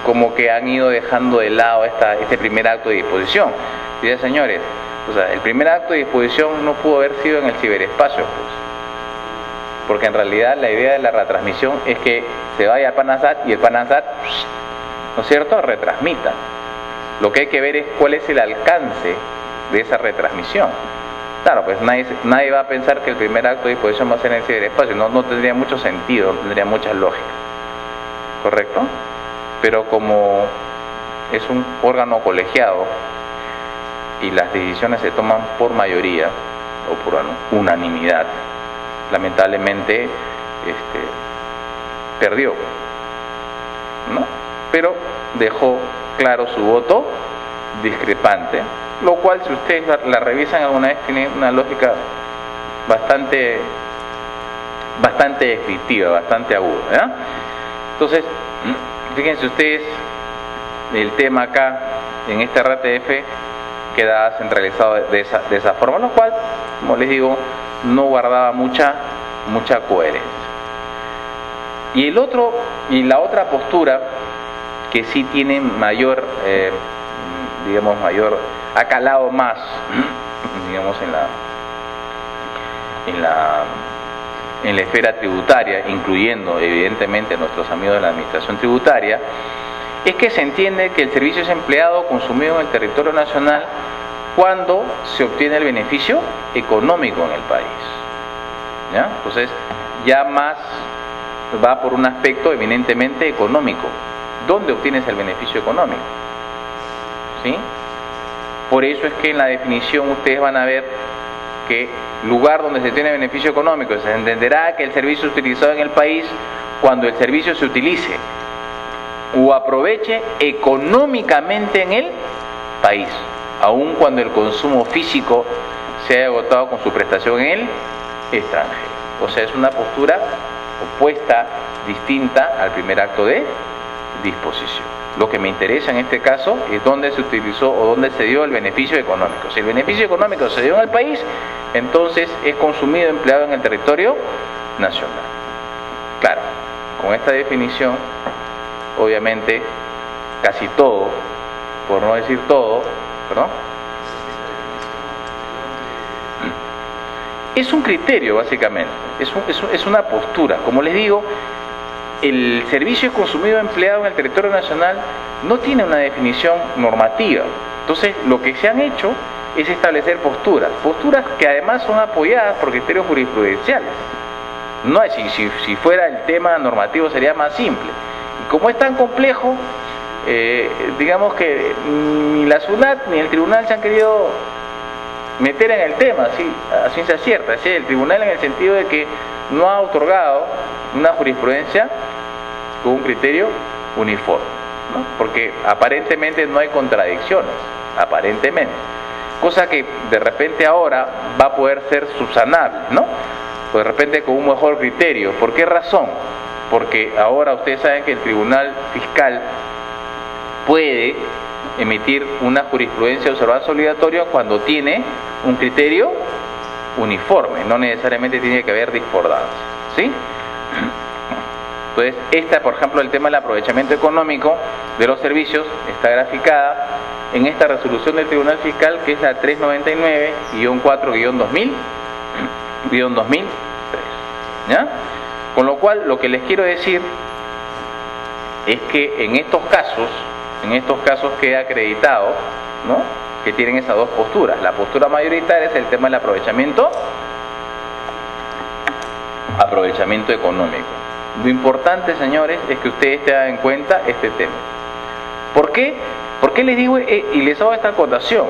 como que han ido dejando de lado este primer acto de disposición. Dice, señores, o sea, el primer acto de disposición no pudo haber sido en el ciberespacio, pues, porque en realidad la idea de la retransmisión es que se vaya al Panansat y el Panansat, ¿no es cierto?, retransmita. Lo que hay que ver es cuál es el alcance de esa retransmisión. Claro, pues nadie va a pensar que el primer acto de disposición va a ser en el ciberespacio. No tendría mucho sentido, no tendría mucha lógica, ¿correcto? Pero como es un órgano colegiado, y las decisiones se toman por mayoría o por unanimidad, lamentablemente perdió, ¿no? Pero dejó claro su voto discrepante, lo cual, si ustedes la revisan alguna vez, tiene una lógica bastante descriptiva, bastante aguda, ¿verdad? Entonces, fíjense ustedes, el tema acá en este RTF queda centralizado de esa forma, lo cual, como les digo, no guardaba mucha coherencia. Y la otra postura que sí tiene mayor, ha calado más, digamos, en la esfera tributaria, incluyendo evidentemente a nuestros amigos de la administración tributaria, es que se entiende que el servicio es empleado o consumido en el territorio nacional cuando se obtiene el beneficio económico en el país, ¿ya? Entonces, ya más va por un aspecto eminentemente económico. ¿Dónde obtienes el beneficio económico? ¿Sí? Por eso es que en la definición ustedes van a ver que lugar donde se tiene beneficio económico, se entenderá que el servicio es utilizado en el país cuando el servicio se utilice o aproveche económicamente en el país, aun cuando el consumo físico se haya agotado con su prestación en el extranjero. O sea, es una postura opuesta, distinta al primer acto de disposición. Lo que me interesa en este caso es dónde se utilizó o dónde se dio el beneficio económico. Si el beneficio económico se dio en el país, entonces es consumido, empleado en el territorio nacional. Claro, con esta definición, obviamente, casi todo, por no decir todo, ¿perdón? Es un criterio, básicamente, es una postura. Como les digo, el servicio consumido empleado en el territorio nacional no tiene una definición normativa. Entonces, lo que se han hecho es establecer posturas que además son apoyadas por criterios jurisprudenciales. No es, si fuera el tema normativo sería más simple. Y como es tan complejo, digamos que ni la SUNAT ni el tribunal se han querido meter en el tema, así, a ciencia cierta. Es decir, el tribunal en el sentido de que no ha otorgado una jurisprudencia con un criterio uniforme, ¿no? Porque aparentemente no hay contradicciones, aparentemente, cosa que de repente ahora va a poder ser subsanable, ¿no? O de repente con un mejor criterio. ¿Por qué razón? Porque ahora ustedes saben que el tribunal fiscal puede emitir una jurisprudencia de observancia obligatoria cuando tiene un criterio uniforme, no necesariamente tiene que haber discordancia, ¿sí? Entonces, por ejemplo, el tema del aprovechamiento económico de los servicios está graficada en esta resolución del Tribunal Fiscal, que es la 399-4-2003, ¿ya? Con lo cual, lo que les quiero decir es que en estos casos queda acreditado, ¿no?, que tienen esas dos posturas. La postura mayoritaria es el tema del aprovechamiento económico. Lo importante, señores, es que ustedes tengan en cuenta este tema. ¿Por qué? ¿Por qué les digo y les hago esta acotación?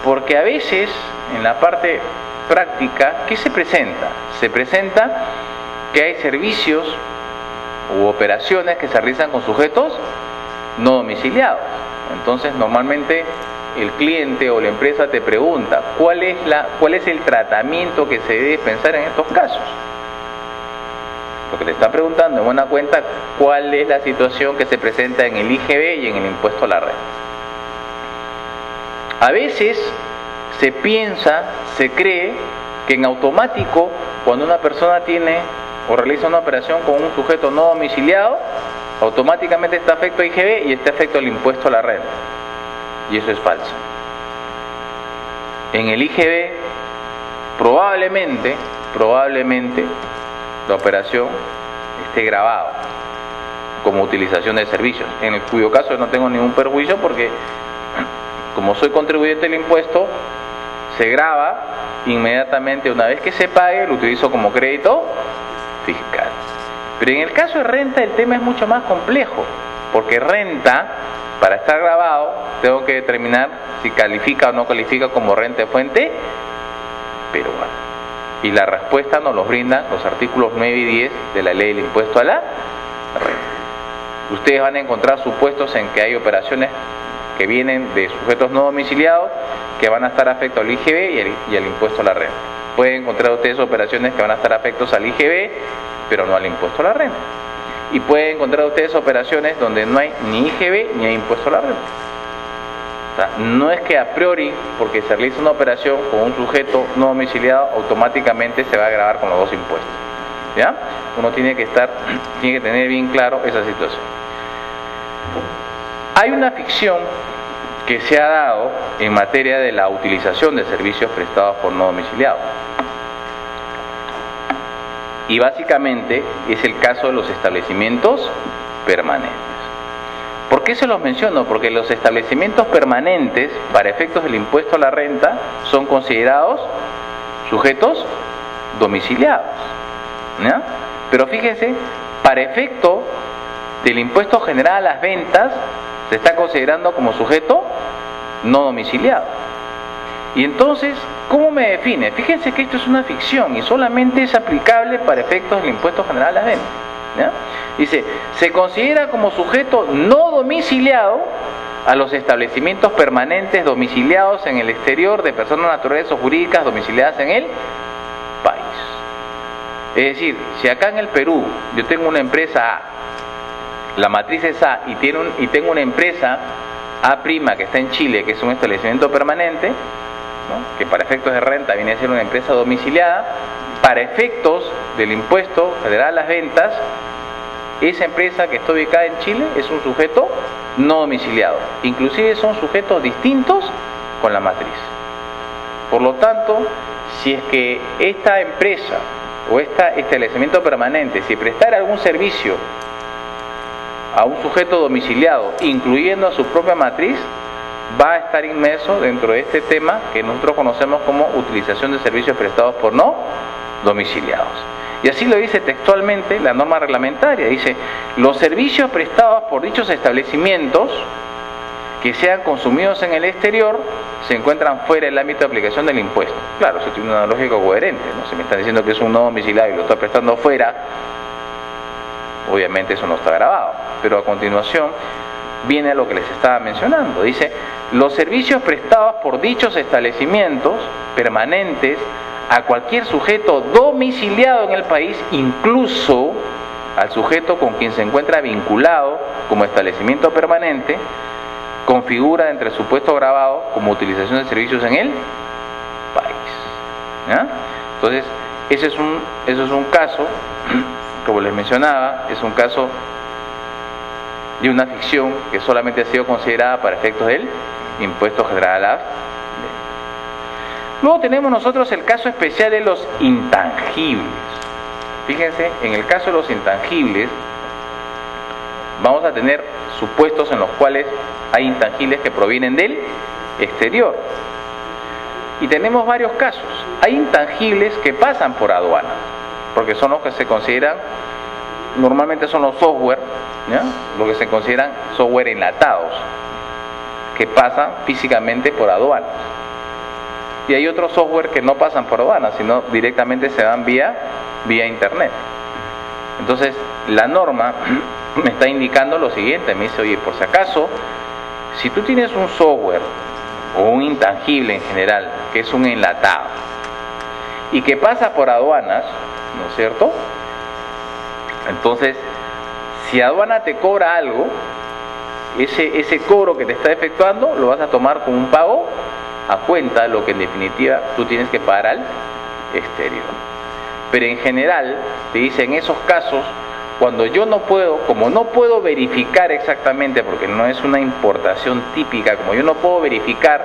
Porque a veces, en la parte práctica, ¿qué se presenta? Se presenta que hay servicios u operaciones que se realizan con sujetos no domiciliados. Entonces, normalmente el cliente o la empresa te pregunta cuál es el tratamiento que se debe dispensar en estos casos. Lo que te está preguntando, en buena cuenta, cuál es la situación que se presenta en el IGB y en el impuesto a la renta. A veces se piensa, se cree que en automático, cuando una persona tiene o realiza una operación con un sujeto no domiciliado, automáticamente está afecto a IGB y está afecto al impuesto a la renta. Y eso es falso. En el IGB, probablemente, la operación esté grabada como utilización de servicios, en el cuyo caso no tengo ningún perjuicio porque, como soy contribuyente del impuesto, se graba inmediatamente. Una vez que se pague, lo utilizo como crédito fiscal. Pero en el caso de renta el tema es mucho más complejo, porque renta para estar grabado, tengo que determinar si califica o no califica como renta de fuente peruana. Y la respuesta nos los brindan los artículos 9 y 10 de la ley del impuesto a la renta. Ustedes van a encontrar supuestos en que hay operaciones que vienen de sujetos no domiciliados que van a estar afectos al IGB y al impuesto a la renta. Pueden encontrar ustedes operaciones que van a estar afectos al IGB, pero no al impuesto a la renta. Y pueden encontrar ustedes operaciones donde no hay ni IGB ni hay impuesto a la renta. O sea, no es que a priori, porque se realiza una operación con un sujeto no domiciliado, automáticamente se va a gravar con los dos impuestos. ¿Ya? Uno tiene que tener bien claro esa situación. Hay una ficción que se ha dado en materia de la utilización de servicios prestados por no domiciliados. Y básicamente es el caso de los establecimientos permanentes. ¿Por qué se los menciono? Porque los establecimientos permanentes, para efectos del impuesto a la renta, son considerados sujetos domiciliados. ¿Ya? Pero fíjense, para efecto del impuesto general a las ventas, se está considerando como sujeto no domiciliado. Y entonces, ¿cómo me define? Fíjense que esto es una ficción y solamente es aplicable para efectos del impuesto general a las ventas. ¿Ya? Dice, se considera como sujeto no domiciliado a los establecimientos permanentes domiciliados en el exterior de personas naturales o jurídicas domiciliadas en el país. Es decir, si acá en el Perú yo tengo una empresa A, la matriz es A y tengo una empresa A' que está en Chile, que es un establecimiento permanente, ¿no? Que para efectos de renta viene a ser una empresa domiciliada, para efectos del impuesto federal a las ventas, esa empresa que está ubicada en Chile es un sujeto no domiciliado. Inclusive son sujetos distintos con la matriz. Por lo tanto, si es que esta empresa o este establecimiento permanente, si prestara algún servicio a un sujeto domiciliado, incluyendo a su propia matriz, va a estar inmerso dentro de este tema que nosotros conocemos como utilización de servicios prestados por no domiciliados. Y así lo dice textualmente la norma reglamentaria. Dice, los servicios prestados por dichos establecimientos que sean consumidos en el exterior se encuentran fuera del ámbito de aplicación del impuesto. Claro, eso tiene una lógica coherente, ¿no? Si me están diciendo que es un no domiciliado y lo estoy prestando fuera, obviamente eso no está grabado. Pero a continuación viene a lo que les estaba mencionando. Dice, los servicios prestados por dichos establecimientos permanentes a cualquier sujeto domiciliado en el país, incluso al sujeto con quien se encuentra vinculado como establecimiento permanente, configura entre el supuesto grabado como utilización de servicios en el país. ¿Ya? Entonces, eso es un caso, como les mencionaba, es un caso de una ficción que solamente ha sido considerada para efectos del impuesto general a la ventas. Luego tenemos nosotros el caso especial de los intangibles. Fíjense, en el caso de los intangibles, vamos a tener supuestos en los cuales hay intangibles que provienen del exterior. Y tenemos varios casos. Hay intangibles que pasan por aduana, porque son los que se consideran, normalmente son los software, ¿ya? Lo que se consideran software enlatados, que pasan físicamente por aduanas. Y hay otros software que no pasan por aduanas, sino directamente se dan vía internet. Entonces, la norma me está indicando lo siguiente, me dice, oye, por si acaso, si tú tienes un software o un intangible en general, que es un enlatado, y que pasa por aduanas, ¿no es cierto? Entonces, si aduana te cobra algo, ese cobro que te está efectuando lo vas a tomar como un pago a cuenta, lo que en definitiva tú tienes que pagar al exterior. Pero en general, te dice, en esos casos, cuando yo no puedo, como no puedo verificar exactamente, porque no es una importación típica, como yo no puedo verificar,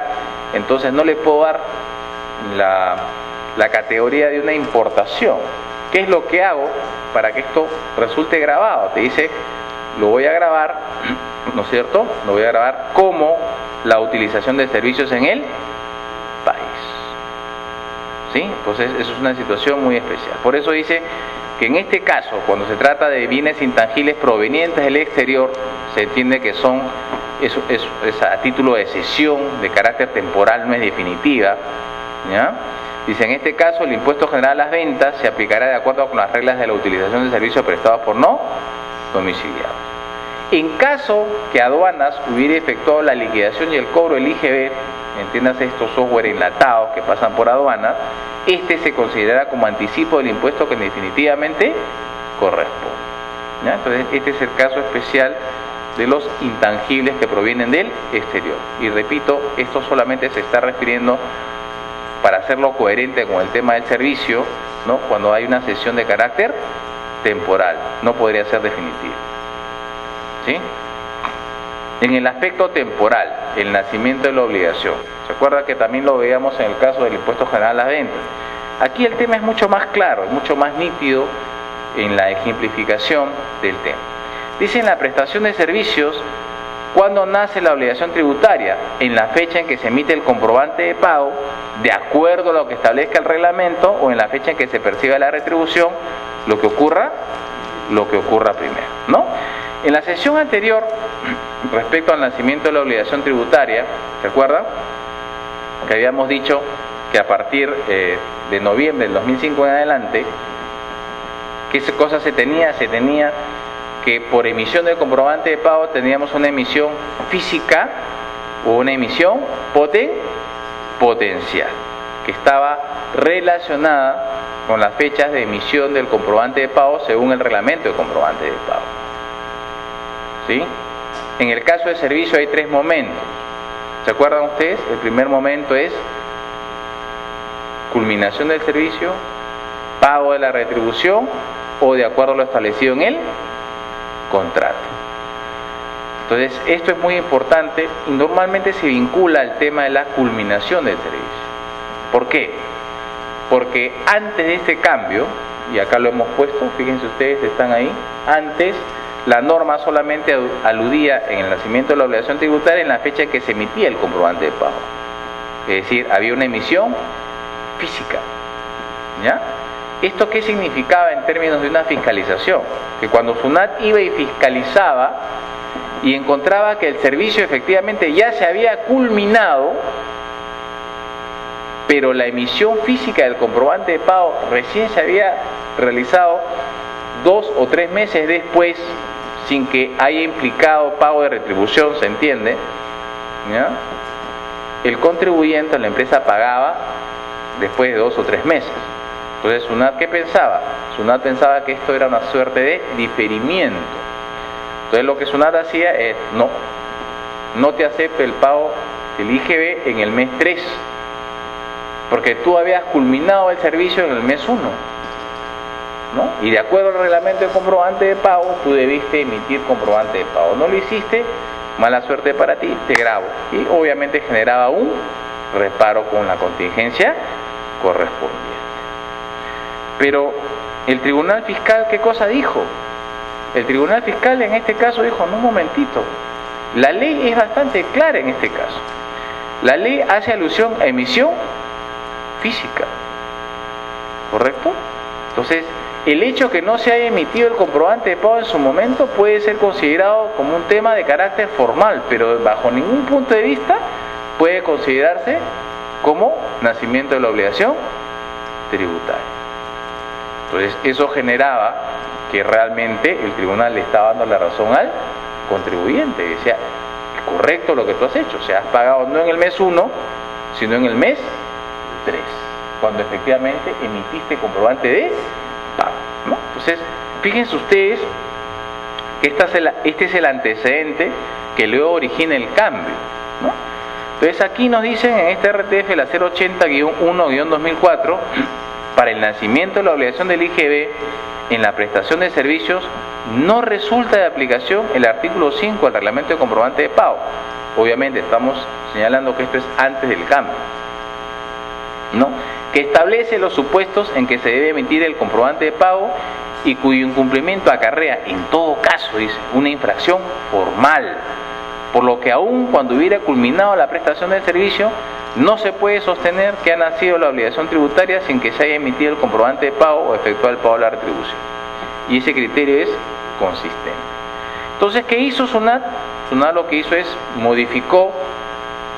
entonces no le puedo dar la categoría de una importación. ¿Qué es lo que hago para que esto resulte grabado? Te dice, lo voy a grabar, ¿no es cierto? Lo voy a grabar como la utilización de servicios en el país. ¿Sí? Entonces, eso es una situación muy especial. Por eso dice que en este caso, cuando se trata de bienes intangibles provenientes del exterior, se entiende que son es a título de cesión de carácter temporal, no es definitiva, ¿ya? Dice, en este caso el impuesto general a las ventas se aplicará de acuerdo con las reglas de la utilización de servicios prestados por no domiciliados. En caso que aduanas hubiera efectuado la liquidación y el cobro del IGB, entiéndase estos software enlatados que pasan por aduanas, este se considerará como anticipo del impuesto que definitivamente corresponde, ¿ya? Entonces este es el caso especial de los intangibles que provienen del exterior. Y repito, esto solamente se está refiriendo para hacerlo coherente con el tema del servicio, ¿no? Cuando hay una cesión de carácter temporal, no podría ser definitiva, ¿sí? En el aspecto temporal, el nacimiento de la obligación. ¿Se acuerda que también lo veíamos en el caso del impuesto general a las ventas? Aquí el tema es mucho más claro, es mucho más nítido en la ejemplificación del tema. Dice en la prestación de servicios, ¿cuándo nace la obligación tributaria? En la fecha en que se emite el comprobante de pago, de acuerdo a lo que establezca el reglamento, o en la fecha en que se perciba la retribución, lo que ocurra primero, ¿no? En la sesión anterior, respecto al nacimiento de la obligación tributaria, ¿se acuerdan? Que habíamos dicho que a partir de noviembre del 2005 en adelante, ¿qué cosa se tenía? Se tenía que por emisión del comprobante de pago teníamos una emisión física o una emisión potencial, que estaba relacionada con las fechas de emisión del comprobante de pago según el reglamento de comprobante de pago, ¿sí? En el caso de servicio hay tres momentos. ¿Se acuerdan ustedes? El primer momento es culminación del servicio, pago de la retribución o de acuerdo a lo establecido en el contrato. Entonces esto es muy importante y normalmente se vincula al tema de la culminación del servicio. ¿Por qué? Porque antes de este cambio, y acá lo hemos puesto, fíjense ustedes, están ahí, antes la norma solamente aludía en el nacimiento de la obligación tributaria en la fecha en que se emitía el comprobante de pago. Es decir, había una emisión física, ¿ya? ¿Esto qué significaba en términos de una fiscalización? Que cuando SUNAT iba y fiscalizaba y encontraba que el servicio efectivamente ya se había culminado, pero la emisión física del comprobante de pago recién se había realizado 2 o 3 meses después, sin que haya implicado pago de retribución, ¿se entiende? ¿Ya? El contribuyente, la empresa, pagaba después de 2 o 3 meses. Entonces, SUNAT, ¿qué pensaba? SUNAT pensaba que esto era una suerte de diferimiento. Entonces, lo que SUNAT hacía es, no te acepto el pago del IGB en el mes 3, porque tú habías culminado el servicio en el mes 1, ¿no? Y de acuerdo al reglamento de comprobante de pago, tú debiste emitir comprobante de pago. No lo hiciste, mala suerte para ti, te grabo. Y obviamente generaba un reparo con la contingencia correspondiente. Pero el Tribunal Fiscal, ¿qué cosa dijo? El Tribunal Fiscal en este caso dijo, no, un momentito, la ley es bastante clara en este caso. La ley hace alusión a emisión física, ¿correcto? Entonces, el hecho que no se haya emitido el comprobante de pago en su momento puede ser considerado como un tema de carácter formal, pero bajo ningún punto de vista puede considerarse como nacimiento de la obligación tributaria. Entonces, eso generaba que realmente el tribunal le estaba dando la razón al contribuyente. Decía, es correcto lo que tú has hecho, o sea, has pagado no en el mes 1, sino en el mes 3, cuando efectivamente emitiste comprobante de pago, ¿no? Entonces, fíjense ustedes que este es el antecedente que luego origina el cambio, ¿no? Entonces, aquí nos dicen en este RTF, la 080-1-2004, para el nacimiento de la obligación del IGB en la prestación de servicios no resulta de aplicación el artículo 5 del reglamento de comprobante de pago. Obviamente estamos señalando que esto es antes del cambio, ¿no? Que establece los supuestos en que se debe emitir el comprobante de pago y cuyo incumplimiento acarrea, en todo caso, dice, una infracción formal, por lo que aún cuando hubiera culminado la prestación del servicio, no se puede sostener que ha nacido la obligación tributaria sin que se haya emitido el comprobante de pago o efectuado el pago de la retribución. Y ese criterio es consistente. Entonces, ¿qué hizo SUNAT? SUNAT lo que hizo es modificó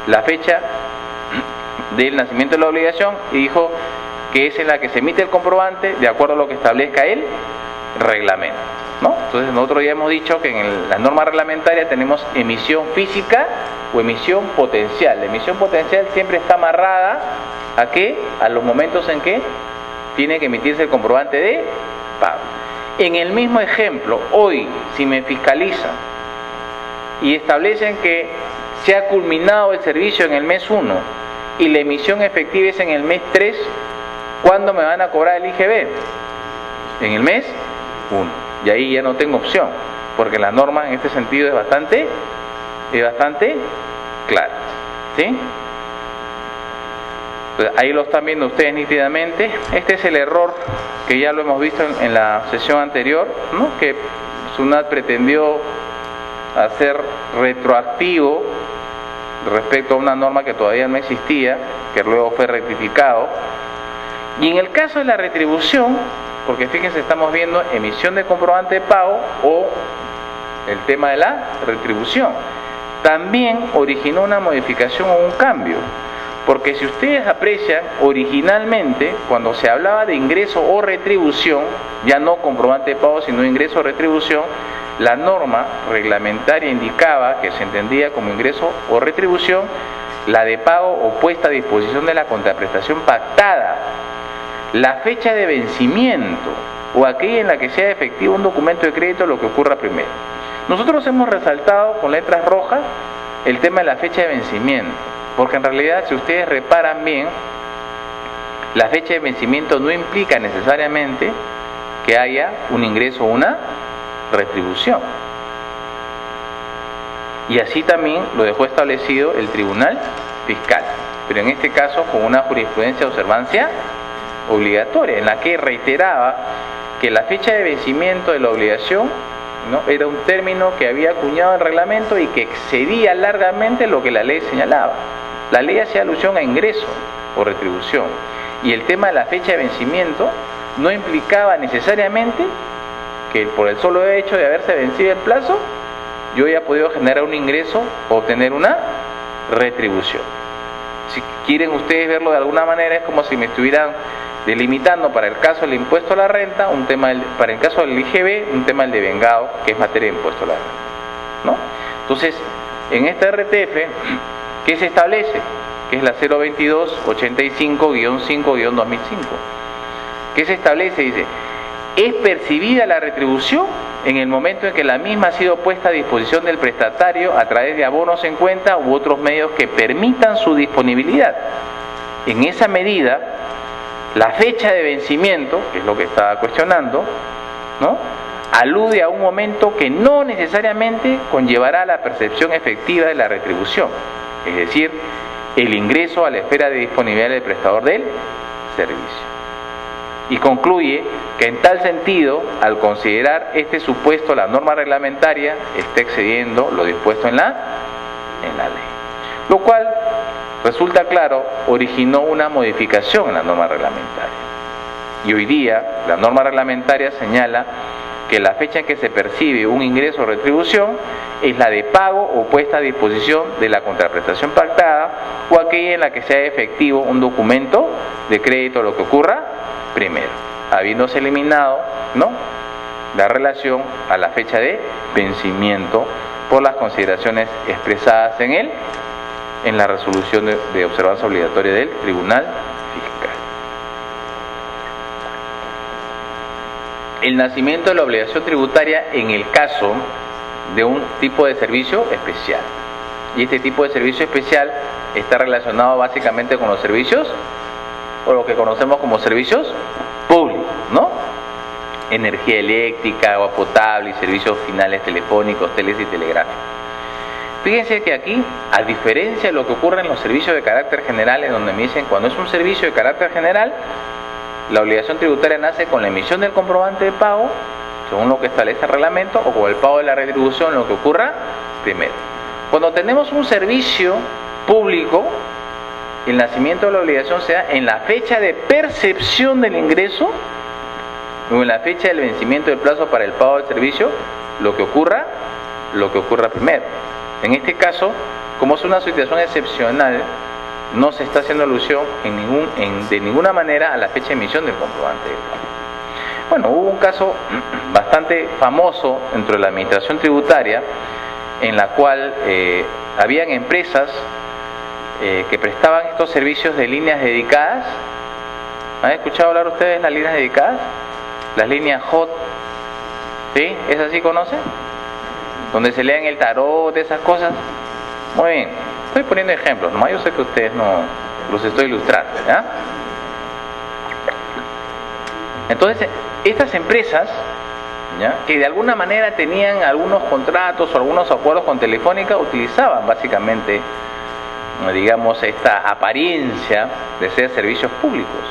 la fecha del nacimiento de la obligación y dijo que es en la que se emite el comprobante de acuerdo a lo que establezca el reglamento, ¿no? Entonces nosotros ya hemos dicho que en la norma reglamentaria tenemos emisión física o emisión potencial. La emisión potencial siempre está amarrada ¿a qué? A los momentos en que tiene que emitirse el comprobante de pago. En el mismo ejemplo, hoy, si me fiscalizan y establecen que se ha culminado el servicio en el mes 1 y la emisión efectiva es en el mes 3, ¿cuándo me van a cobrar el IGB? En el mes 1. Y ahí ya no tengo opción, porque la norma en este sentido es bastante clara, ¿sí? Pues ahí lo están viendo ustedes nítidamente. Este es el error que ya lo hemos visto en la sesión anterior, ¿no? Que SUNAT pretendió hacer retroactivo respecto a una norma que todavía no existía, que luego fue rectificado. Y en el caso de la retribución, porque fíjense, estamos viendo emisión de comprobante de pago o el tema de la retribución, también originó una modificación o un cambio. Porque si ustedes aprecian, originalmente, cuando se hablaba de ingreso o retribución, ya no comprobante de pago, sino ingreso o retribución, la norma reglamentaria indicaba que se entendía como ingreso o retribución la de pago o puesta a disposición de la contraprestación pactada, la fecha de vencimiento o aquella en la que sea efectivo un documento de crédito, lo que ocurra primero. Nosotros hemos resaltado con letras rojas el tema de la fecha de vencimiento, porque en realidad, si ustedes reparan bien, la fecha de vencimiento no implica necesariamente que haya un ingreso o una retribución. Y así también lo dejó establecido el Tribunal Fiscal, pero en este caso con una jurisprudencia de observancia obligatoria, en la que reiteraba que la fecha de vencimiento de la obligación, ¿no?, era un término que había acuñado el reglamento y que excedía largamente lo que la ley señalaba. La ley hacía alusión a ingreso o retribución, y el tema de la fecha de vencimiento no implicaba necesariamente que por el solo hecho de haberse vencido el plazo yo haya podido generar un ingreso o obtener una retribución. Si quieren ustedes verlo de alguna manera, es como si me estuvieran delimitando para el caso del impuesto a la renta, un tema para el caso del IGB, un tema del devengado, que es materia de impuesto a la renta, ¿no? Entonces, en esta RTF, ¿qué se establece? Que es la 022-85-5-2005. ¿Qué se establece? Dice, es percibida la retribución en el momento en que la misma ha sido puesta a disposición del prestatario a través de abonos en cuenta u otros medios que permitan su disponibilidad. En esa medida, la fecha de vencimiento, que es lo que estaba cuestionando, ¿no?, alude a un momento que no necesariamente conllevará la percepción efectiva de la retribución, es decir, el ingreso a la esfera de disponibilidad del prestador del servicio. Y concluye que en tal sentido, al considerar este supuesto, la norma reglamentaria está excediendo lo dispuesto en la ley. Lo cual, resulta claro, originó una modificación en la norma reglamentaria. Y hoy día, la norma reglamentaria señala que la fecha en que se percibe un ingreso o retribución es la de pago o puesta a disposición de la contraprestación pactada o aquella en la que sea efectivo un documento de crédito, lo que ocurra primero, habiéndose eliminado, ¿no?, la relación a la fecha de vencimiento por las consideraciones expresadas en la resolución de observancia obligatoria del Tribunal Fiscal. El nacimiento de la obligación tributaria en el caso de un tipo de servicio especial. Y este tipo de servicio especial está relacionado básicamente con los servicios, o lo que conocemos como servicios públicos, ¿no? Energía eléctrica, agua potable y servicios finales telefónicos, teles y telegráficos. Fíjense que aquí, a diferencia de lo que ocurre en los servicios de carácter general, en donde me dicen cuando es un servicio de carácter general, la obligación tributaria nace con la emisión del comprobante de pago, según lo que establece el reglamento, o con el pago de la retribución, lo que ocurra primero. Cuando tenemos un servicio público, el nacimiento de la obligación se da en la fecha de percepción del ingreso o en la fecha del vencimiento del plazo para el pago del servicio, lo que ocurra lo que ocurra primero. En este caso, como es una situación excepcional, no se está haciendo alusión de ninguna manera a la fecha de emisión del comprobante de pago. Bueno, hubo un caso bastante famoso dentro de la administración tributaria en la cual habían empresas que prestaban estos servicios de líneas dedicadas. ¿Han escuchado hablar ustedes de las líneas dedicadas? Las líneas HOT, ¿sí? ¿Esas sí conocen? Donde se leen el tarot, esas cosas. Muy bien, estoy poniendo ejemplos, nomás yo sé que ustedes no los estoy ilustrando, ¿ya? Entonces, estas empresas, ¿ya?, que de alguna manera tenían algunos contratos o algunos acuerdos con Telefónica, utilizaban básicamente, digamos, esta apariencia de ser servicios públicos.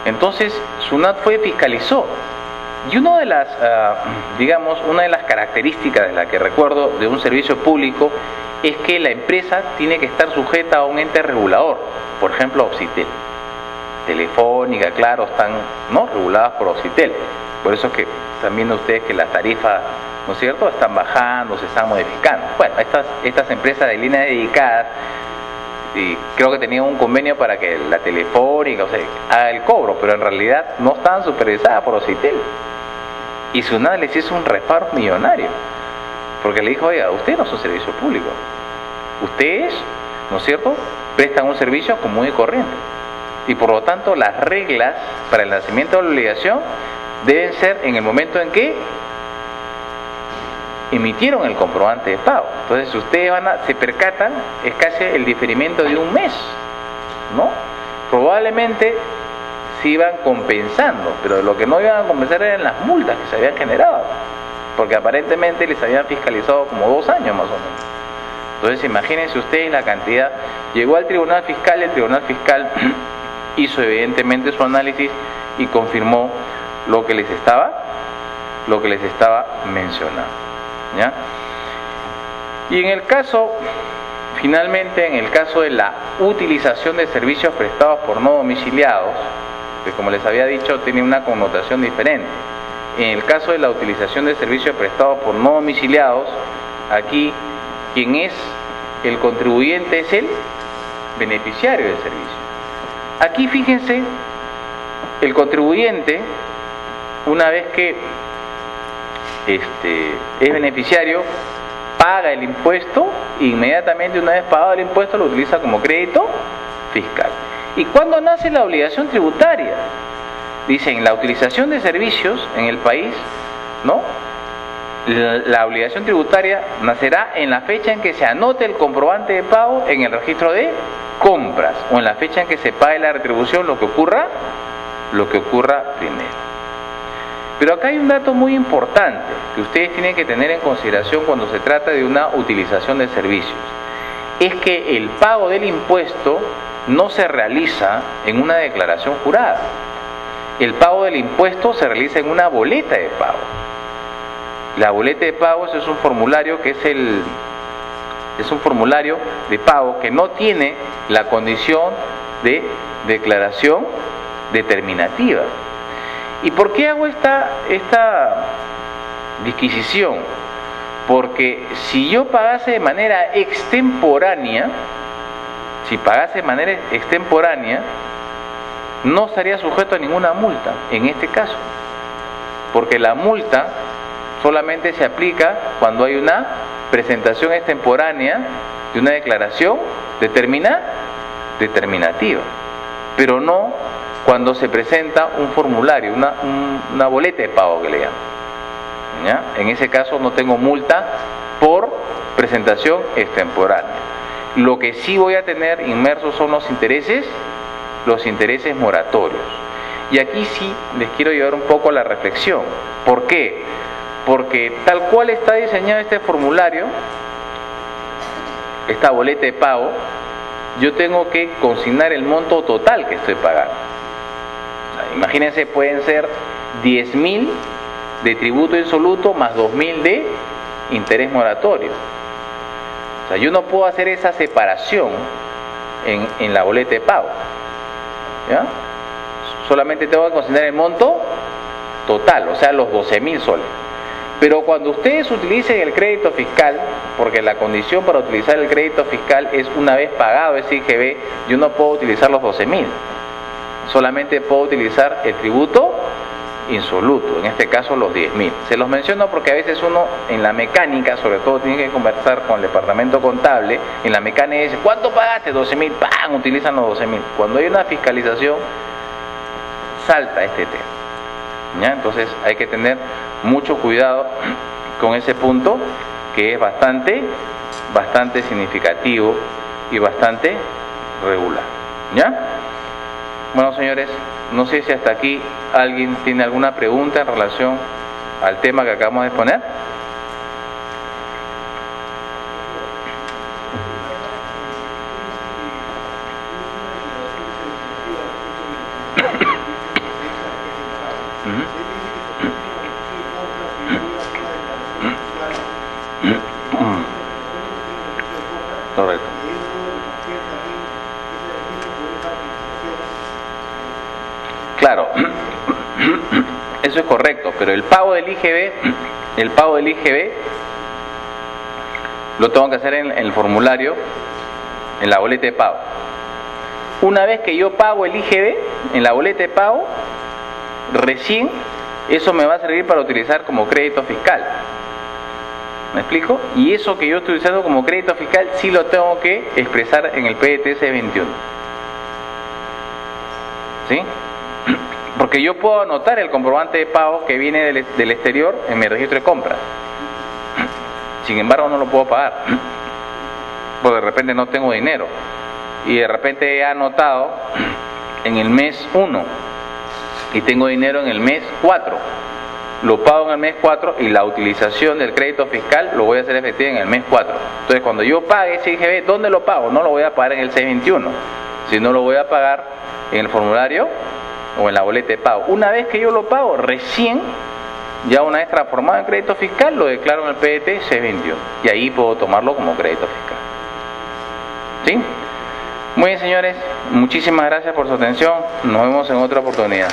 Entonces, SUNAT fiscalizó. Y una de las, una de las características de la que recuerdo de un servicio público es que la empresa tiene que estar sujeta a un ente regulador, por ejemplo, Opsitel. Telefónica, Claro, están, ¿no?, reguladas por Opsitel. Por eso es que están viendo ustedes que las tarifas, ¿no es cierto?, están bajando, se están modificando. Bueno, estas empresas de líneas dedicadas, y creo que tenían un convenio para que la Telefónica, o sea, haga el cobro, pero en realidad no estaban supervisadas por Opsitel. Y SUNAT les hizo un reparo millonario, porque le dijo: oiga, ustedes no son servicio público, ustedes, ¿no es cierto?, prestan un servicio común y corriente, y por lo tanto las reglas para el nacimiento de la obligación deben ser en el momento en que emitieron el comprobante de pago. Entonces, si ustedes se percatan, es casi el diferimiento de un mes, ¿no? Probablemente se iban compensando, pero lo que no iban a compensar eran las multas que se habían generado, porque aparentemente les habían fiscalizado como 2 años más o menos. Entonces, imagínense ustedes la cantidad. Llegó al Tribunal Fiscal, el Tribunal Fiscal hizo evidentemente su análisis y confirmó lo que les estaba mencionando, ¿ya? Y en el caso, finalmente, en el caso de la utilización de servicios prestados por no domiciliados, que como les había dicho tiene una connotación diferente. En el caso de la utilización de servicios prestados por no domiciliados, aquí quien es el contribuyente es el beneficiario del servicio. Aquí fíjense, el contribuyente, una vez que es beneficiario, paga el impuesto e inmediatamente, una vez pagado el impuesto, lo utiliza como crédito fiscal. ¿Y cuándo nace la obligación tributaria? Dicen, la utilización de servicios en el país, ¿no?, la obligación tributaria nacerá en la fecha en que se anote el comprobante de pago en el registro de compras, o en la fecha en que se pague la retribución, lo que ocurra primero. Pero acá hay un dato muy importante que ustedes tienen que tener en consideración cuando se trata de una utilización de servicios. Es que el pago del impuesto no se realiza en una declaración jurada. El pago del impuesto se realiza en una boleta de pago. La boleta de pago es un formulario que es un formulario de pago que no tiene la condición de declaración determinativa. ¿Y por qué hago esta disquisición? Porque si yo pagase de manera extemporánea, no estaría sujeto a ninguna multa en este caso, porque la multa solamente se aplica cuando hay una presentación extemporánea de una declaración determinativa, pero no cuando se presenta un formulario, una boleta de pago que le llaman, ¿ya? En ese caso no tengo multa por presentación extemporánea. Lo que sí voy a tener inmersos son los intereses moratorios. Y aquí sí les quiero llevar un poco a la reflexión. ¿Por qué? Porque tal cual está diseñado este formulario, esta boleta de pago, yo tengo que consignar el monto total que estoy pagando. O sea, imagínense, pueden ser 10.000 de tributo insoluto más 2.000 de interés moratorio. O sea, yo no puedo hacer esa separación en la boleta de pago, ¿ya? Solamente tengo que consignar el monto total, o sea, los 12.000 soles. Pero cuando ustedes utilicen el crédito fiscal, porque la condición para utilizar el crédito fiscal es una vez pagado ese IGB, yo no puedo utilizar los 12.000, solamente puedo utilizar el tributo insoluto, en este caso los 10.000. Se los menciono porque a veces uno en la mecánica, sobre todo, tiene que conversar con el departamento contable. En la mecánica dice, ¿cuánto pagaste? 12.000, ¡pam! Utilizan los 12.000. Cuando hay una fiscalización, salta este tema, ¿ya? Entonces hay que tener mucho cuidado con ese punto, que es bastante significativo y bastante regular, ¿ya? Bueno, señores, no sé si hasta aquí alguien tiene alguna pregunta en relación al tema que acabamos de exponer. Correcto. Claro, eso es correcto, pero el pago del IGB lo tengo que hacer en el formulario, en la boleta de pago. Una vez que yo pago el IGB en la boleta de pago, recién eso me va a servir para utilizar como crédito fiscal. ¿Me explico? Y eso que yo estoy utilizando como crédito fiscal sí lo tengo que expresar en el PDT C21. ¿Sí? Porque yo puedo anotar el comprobante de pago que viene del exterior en mi registro de compras. Sin embargo, no lo puedo pagar, porque de repente no tengo dinero. Y de repente he anotado en el mes 1 y tengo dinero en el mes 4. Lo pago en el mes 4 y la utilización del crédito fiscal lo voy a hacer efectivo en el mes 4. Entonces, cuando yo pague ese IGB, ¿dónde lo pago? No lo voy a pagar en el 621, sino lo voy a pagar en el formulario o en la boleta de pago. Una vez que yo lo pago, recién, ya una vez transformado en crédito fiscal, lo declaro en el PDT C21 y ahí puedo tomarlo como crédito fiscal. ¿Sí? Muy bien, señores, muchísimas gracias por su atención. Nos vemos en otra oportunidad.